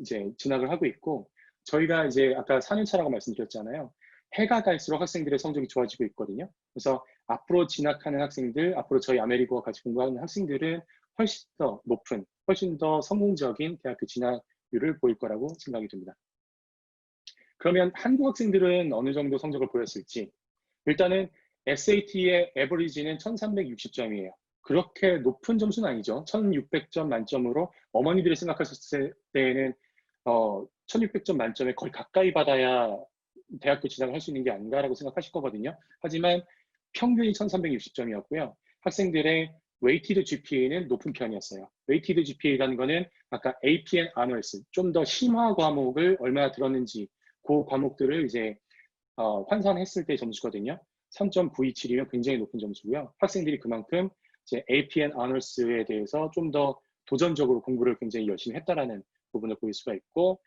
이제 진학을 하고 있고 저희가 이제 아까 4년차라고 말씀드렸잖아요. 해가 갈수록 학생들의 성적이 좋아지고 있거든요. 그래서 앞으로 진학하는 학생들, 앞으로 저희 아메리카와 같이 공부하는 학생들은 훨씬 더 높은, 훨씬 더 성공적인 대학교 진학률을 보일 거라고 생각이 듭니다. 그러면 한국 학생들은 어느 정도 성적을 보였을지 일단은 SAT의 에버리지는 1360점이에요. 그렇게 높은 점수는 아니죠. 1600점 만점으로 어머니들이 생각하셨을 때에는 1600점 만점에 거의 가까이 받아야 대학교 진학을 할 수 있는 게 아닌가라고 생각하실 거거든요. 하지만 평균이 1360점이었고요. 학생들의 웨이티드 GPA는 높은 편이었어요. 웨이티드 GPA라는 거는 아까 AP and Honors, 좀 더 심화 과목을 얼마나 들었는지 그 과목들을 이제 환산했을 때 점수거든요. 3.927이면 굉장히 높은 점수고요. 학생들이 그만큼 이제 AP and Honors에 대해서 좀 더 도전적으로 공부를 굉장히 열심히 했다라는 부분을 보일 수가 있고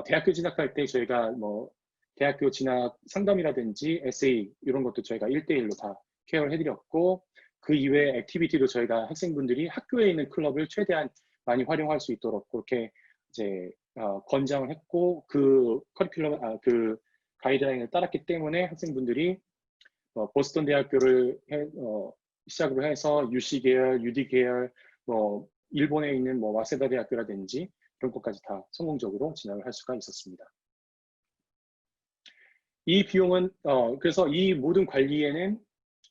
대학교 진학할 때 저희가 뭐 대학교 진학 상담이라든지 에세이 이런 것도 저희가 1대1로 다 케어를 해드렸고 그 이외에 액티비티도 저희가 학생분들이 학교에 있는 클럽을 최대한 많이 활용할 수 있도록 그렇게 이제 권장을 했고 그 커리큘럼 그 가이드라인을 따랐기 때문에 학생분들이 보스턴 대학교를 시작으로 해서 UC 계열, UD 계열, 뭐 일본에 있는 뭐 와세다 대학교라든지 그런 것까지 다 성공적으로 진학을 할 수가 있었습니다. 이 비용은 그래서 이 모든 관리에는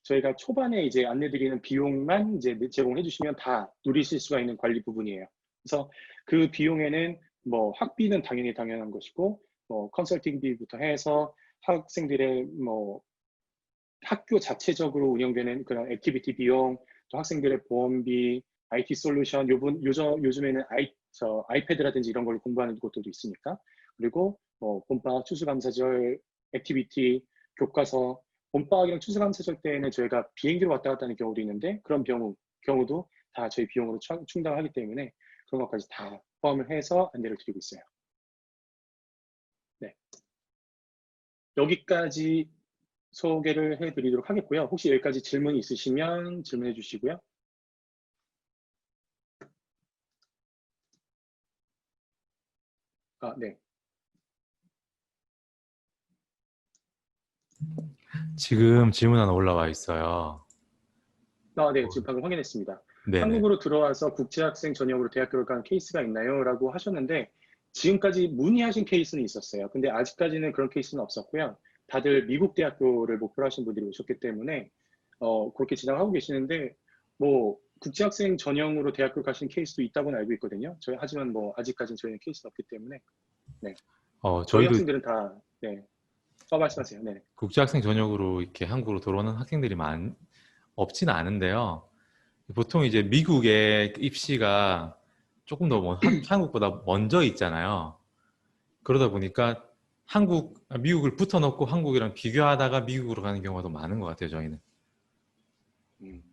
저희가 초반에 이제 안내드리는 비용만 이제 제공해 주시면 다 누리실 수가 있는 관리 부분이에요. 그래서 그 비용에는 뭐 학비는 당연히 당연한 것이고 뭐 컨설팅비부터 해서 학생들의 뭐 학교 자체적으로 운영되는 그런 액티비티 비용, 또 학생들의 보험비, IT 솔루션, 요즘에는 아이패드라든지 이런 걸 공부하는 곳들도 있으니까. 그리고 뭐 봄방학 추수감사절 액티비티, 교과서, 봄방학이랑 추수감사절 때에는 저희가 비행기로 왔다 갔다 하는 경우도 있는데 그런 경우도 다 저희 비용으로 충당하기 때문에 그런 것까지 다 포함을 해서 안내를 드리고 있어요. 네. 여기까지 소개를 해드리도록 하겠고요. 혹시 여기까지 질문이 있으시면 질문해 주시고요. 네. 지금 질문 하나 올라와 있어요. 네, 지금 방금 확인했습니다. 네네. 한국으로 들어와서 국제학생 전형으로 대학교를 간 케이스가 있나요? 라고 하셨는데 지금까지 문의하신 케이스는 있었어요. 근데 아직까지는 그런 케이스는 없었고요. 다들 미국 대학교를 목표로 하신 분들이 오셨기 때문에 그렇게 진행하고 계시는데 뭐 국제학생 전형으로 대학교 가신 케이스도 있다고는 알고 있거든요. 하지만 뭐 아직까지는 저희는 케이스는 없기 때문에 네. 저희 저희도 학생들은 다, 네. 말씀하세요. 네. 국제학생 전역으로 이렇게 한국으로 들어오는 학생들이 없지는 않은데요. 보통 이제 미국의 입시가 조금 더 한국보다 먼저 있잖아요. 그러다 보니까 미국을 붙어놓고 한국이랑 비교하다가 미국으로 가는 경우가 더 많은 것 같아요, 저희는. 음,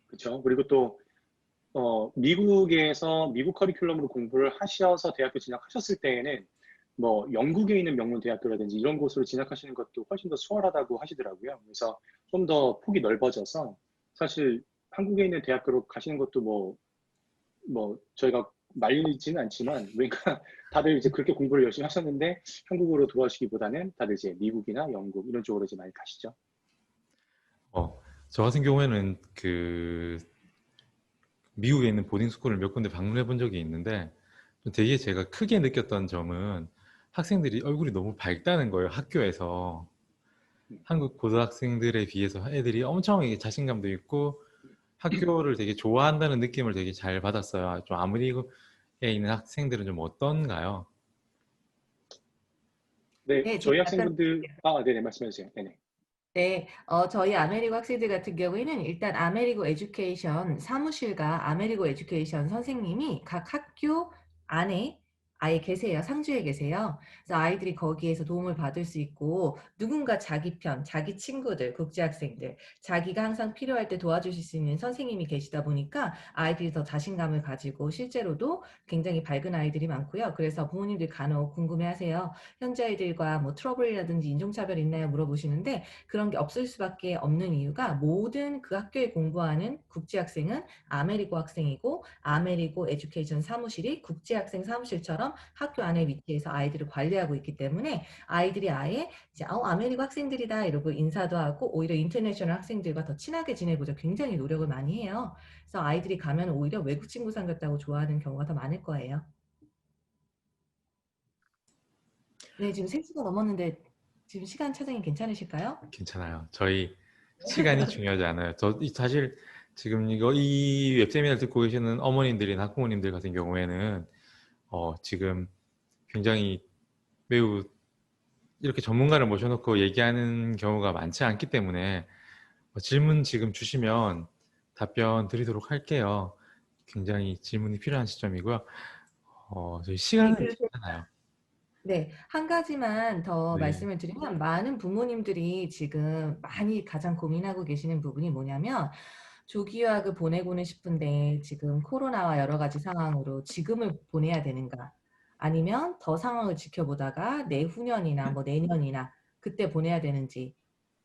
그렇죠. 그리고 또 미국에서 미국 커리큘럼으로 공부를 하셔서 대학교 진학하셨을 때에는 뭐 영국에 있는 명문 대학교라든지 이런 곳으로 진학하시는 것도 훨씬 더 수월하다고 하시더라고요. 그래서 좀 더 폭이 넓어져서 사실 한국에 있는 대학교로 가시는 것도 저희가 말리지는 않지만 왜냐면 다들 이제 그렇게 공부를 열심히 하셨는데 한국으로 돌아오시기보다는 다들 이제 미국이나 영국 이런 쪽으로 이제 많이 가시죠. 어, 저 같은 경우에는 미국에 있는 보딩 스쿨을 몇 군데 방문해 본 적이 있는데 좀 되게 제가 크게 느꼈던 점은 학생들이 얼굴이 너무 밝다는 거예요, 학교에서. 음, 한국 고등학생들에 비해서 애들이 엄청 이게 자신감도 있고 학교를 되게 좋아한다는 느낌을 되게 잘 받았어요. 좀 아무리에 있는 학생들은 좀 어떤가요? 네, 네, 제가 저희 약간 학생분들, 네네, 말씀해 주세요. 네네. 네, 저희 아메리고 학생들 같은 경우에는 일단 아메리고 에듀케이션 사무실과 아메리고 에듀케이션 선생님이 각 학교 안에 아예 계세요. 상주에 계세요. 그래서 아이들이 거기에서 도움을 받을 수 있고 누군가 자기 편, 자기 친구들, 국제학생들, 자기가 항상 필요할 때 도와주실 수 있는 선생님이 계시다 보니까 아이들이 더 자신감을 가지고 실제로도 굉장히 밝은 아이들이 많고요. 그래서 부모님들 간혹 궁금해하세요. 현지 아이들과 뭐 트러블이라든지 인종차별 있나요? 물어보시는데 그런 게 없을 수밖에 없는 이유가 모든 그 학교에 공부하는 국제학생은 아메리고 학생이고 아메리고 에듀케이션 사무실이 국제학생 사무실처럼 학교 안에 위치해서 아이들을 관리하고 있기 때문에 아이들이 아예 이제 아메리고 학생들이다 이러고 인사도 하고 오히려 인터내셔널 학생들과 더 친하게 지내고자 굉장히 노력을 많이 해요. 그래서 아이들이 가면 오히려 외국 친구 생겼다고 좋아하는 경우가 더 많을 거예요. 네, 지금 3시가 넘었는데 지금 시간 차장이 괜찮으실까요? 괜찮아요. 저희 시간이 중요하지 않아요. 사실 지금 이 웹세미나를 듣고 계시는 어머님들이나 학부모님들 같은 경우에는 지금 굉장히 매우 이렇게 전문가를 모셔놓고 얘기하는 경우가 많지 않기 때문에 질문 지금 주시면 답변 드리도록 할게요. 굉장히 질문이 필요한 시점이고요. 저희 네, 시간은 그래서 괜찮아요. 네, 한 가지만 더 네. 말씀을 드리면 많은 부모님들이 지금 많이 가장 고민하고 계시는 부분이 뭐냐면 조기 유학을 보내고는 싶은데 지금 코로나와 여러 가지 상황으로 지금을 보내야 되는가 아니면 더 상황을 지켜보다가 내후년이나 뭐 내년이나 그때 보내야 되는지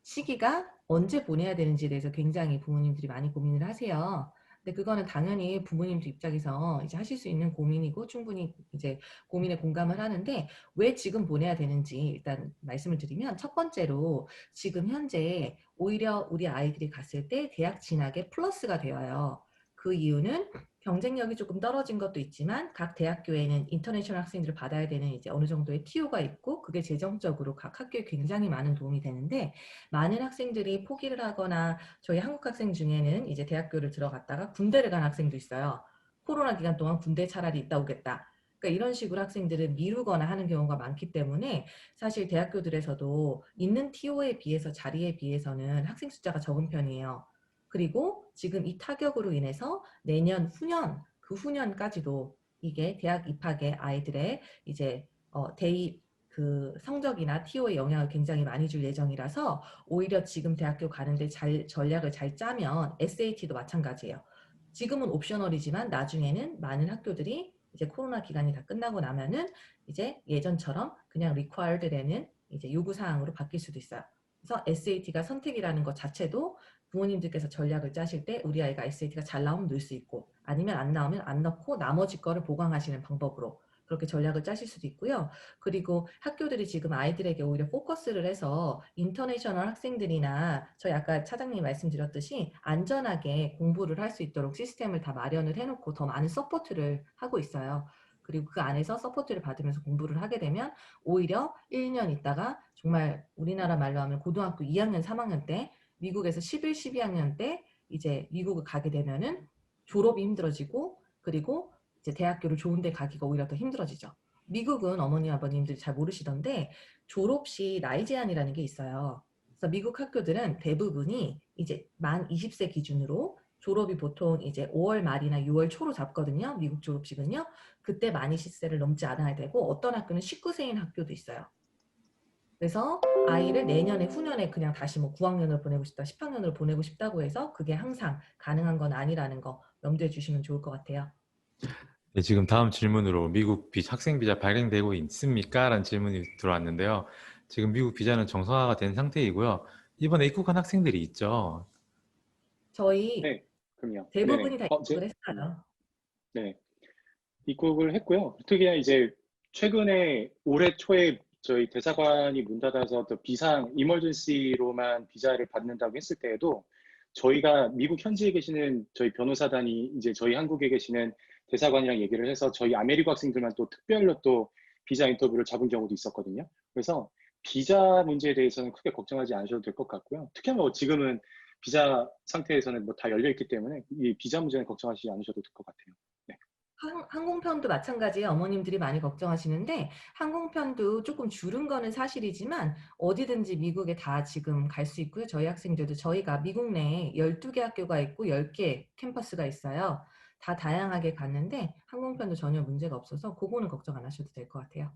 시기가 언제 보내야 되는지에 대해서 굉장히 부모님들이 많이 고민을 하세요. 근데 그거는 당연히 부모님들 입장에서 이제 하실 수 있는 고민이고 충분히 이제 고민에 공감을 하는데 왜 지금 보내야 되는지 일단 말씀을 드리면 첫 번째로 지금 현재 오히려 우리 아이들이 갔을 때 대학 진학에 플러스가 되어요. 그 이유는 경쟁력이 조금 떨어진 것도 있지만 각 대학교에는 인터내셔널 학생들을 받아야 되는 이제 어느 정도의 TO가 있고 그게 재정적으로 각 학교에 굉장히 많은 도움이 되는데 많은 학생들이 포기를 하거나 저희 한국 학생 중에는 이제 대학교를 들어갔다가 군대를 간 학생도 있어요. 코로나 기간 동안 군대 차라리 있다 오겠다. 그러니까 이런 식으로 학생들을 미루거나 하는 경우가 많기 때문에 사실 대학교들에서도 있는 TO에 비해서 자리에 비해서는 학생 숫자가 적은 편이에요. 그리고 지금 이 타격으로 인해서 내년 후년 그 후년까지도 이게 대학 입학의 아이들의 이제 대입 그 성적이나 TO에 영향을 굉장히 많이 줄 예정이라서 오히려 지금 대학교 가는데 전략을 잘 짜면 SAT도 마찬가지예요. 지금은 옵셔널이지만 나중에는 많은 학교들이 이제 코로나 기간이 다 끝나고 나면은 이제 예전처럼 그냥 required 되는 이제 요구 사항으로 바뀔 수도 있어요. 그래서 SAT가 선택이라는 것 자체도 부모님들께서 전략을 짜실 때 우리 아이가 SAT가 잘 나오면 넣을 수 있고 아니면 안 나오면 안 넣고 나머지 거를 보강하시는 방법으로 그렇게 전략을 짜실 수도 있고요. 그리고 학교들이 지금 아이들에게 오히려 포커스를 해서 인터내셔널 학생들이나 저희 아까 차장님 말씀드렸듯이 안전하게 공부를 할 수 있도록 시스템을 다 마련을 해놓고 더 많은 서포트를 하고 있어요. 그리고 그 안에서 서포트를 받으면서 공부를 하게 되면 오히려 1년 있다가 정말 우리나라 말로 하면 고등학교 2학년, 3학년 때 미국에서 11, 12학년 때 이제 미국을 가게 되면은 졸업이 힘들어지고 그리고 이제 대학교를 좋은 데 가기가 오히려 더 힘들어지죠. 미국은 어머니 아버님들이 잘 모르시던데 졸업시 나이 제한이라는 게 있어요. 그래서 미국 학교들은 대부분이 이제 만 20세 기준으로 졸업이 보통 이제 5월 말이나 6월 초로 잡거든요. 미국 졸업식은요. 그때 만 20세를 넘지 않아야 되고 어떤 학교는 19세인 학교도 있어요. 그래서 아이를 내년에 후년에 그냥 다시 뭐 9학년을 보내고 싶다, 10학년을 보내고 싶다고 해서 그게 항상 가능한 건 아니라는 거 염두에 주시면 좋을 것 같아요. 네, 지금 다음 질문으로 미국 학생 비자 발행되고 있습니까? 라는 질문이 들어왔는데요. 지금 미국 비자는 정상화가 된 상태이고요. 이번에 입국한 학생들이 있죠. 저희 네, 그럼요. 네네. 대부분이 다 입국을 음, 했어요. 네. 입국을 했고요. 특히나 이제 최근에 올해 초에 저희 대사관이 문 닫아서 또 비상 이머전시로만 비자를 받는다고 했을 때에도 저희가 미국 현지에 계시는 저희 변호사단이 이제 저희 한국에 계시는 대사관이랑 얘기를 해서 저희 아메리카 학생들만 또 특별로 또 비자 인터뷰를 잡은 경우도 있었거든요. 그래서 비자 문제에 대해서는 크게 걱정하지 않으셔도 될 것 같고요. 특히 뭐 지금은 비자 상태에서는 뭐 다 열려 있기 때문에 이 비자 문제는 걱정하시지 않으셔도 될 것 같아요. 네. 항공편도 마찬가지예요. 어머님들이 많이 걱정하시는데 항공편도 조금 줄은 거는 사실이지만 어디든지 미국에 다 지금 갈 수 있고요. 저희 학생들도 저희가 미국 내에 12개 학교가 있고 10개 캠퍼스가 있어요. 다 다양하게 갔는데 항공편도 전혀 문제가 없어서 그거는 걱정 안 하셔도 될 것 같아요.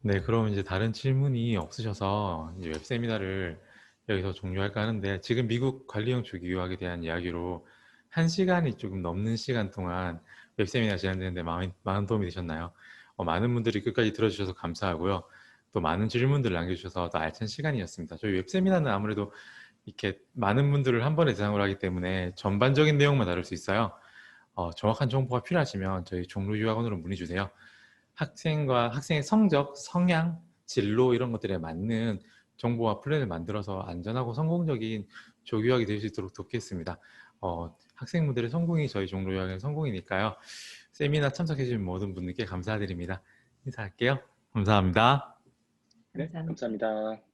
네, 그럼 이제 다른 질문이 없으셔서 이제 웹세미나를 여기서 종료할까 하는데 지금 미국 관리형 조기 유학에 대한 이야기로 1시간이 조금 넘는 시간 동안 웹세미나 진행되는데 많은 도움이 되셨나요? 많은 분들이 끝까지 들어주셔서 감사하고요. 또 많은 질문들 남겨주셔서 더 알찬 시간이었습니다. 저희 웹세미나는 아무래도 이렇게 많은 분들을 한 번에 대상으로 하기 때문에 전반적인 내용만 다룰 수 있어요. 정확한 정보가 필요하시면 저희 종로유학원으로 문의 주세요. 학생의 성적, 성향, 진로 이런 것들에 맞는 정보와 플랜을 만들어서 안전하고 성공적인 조교학이 될 수 있도록 돕겠습니다. 학생분들의 성공이 저희 종로유학의 성공이니까요. 세미나 참석해주신 모든 분들께 감사드립니다. 인사할게요. 감사합니다. 네, 감사합니다. 감사합니다.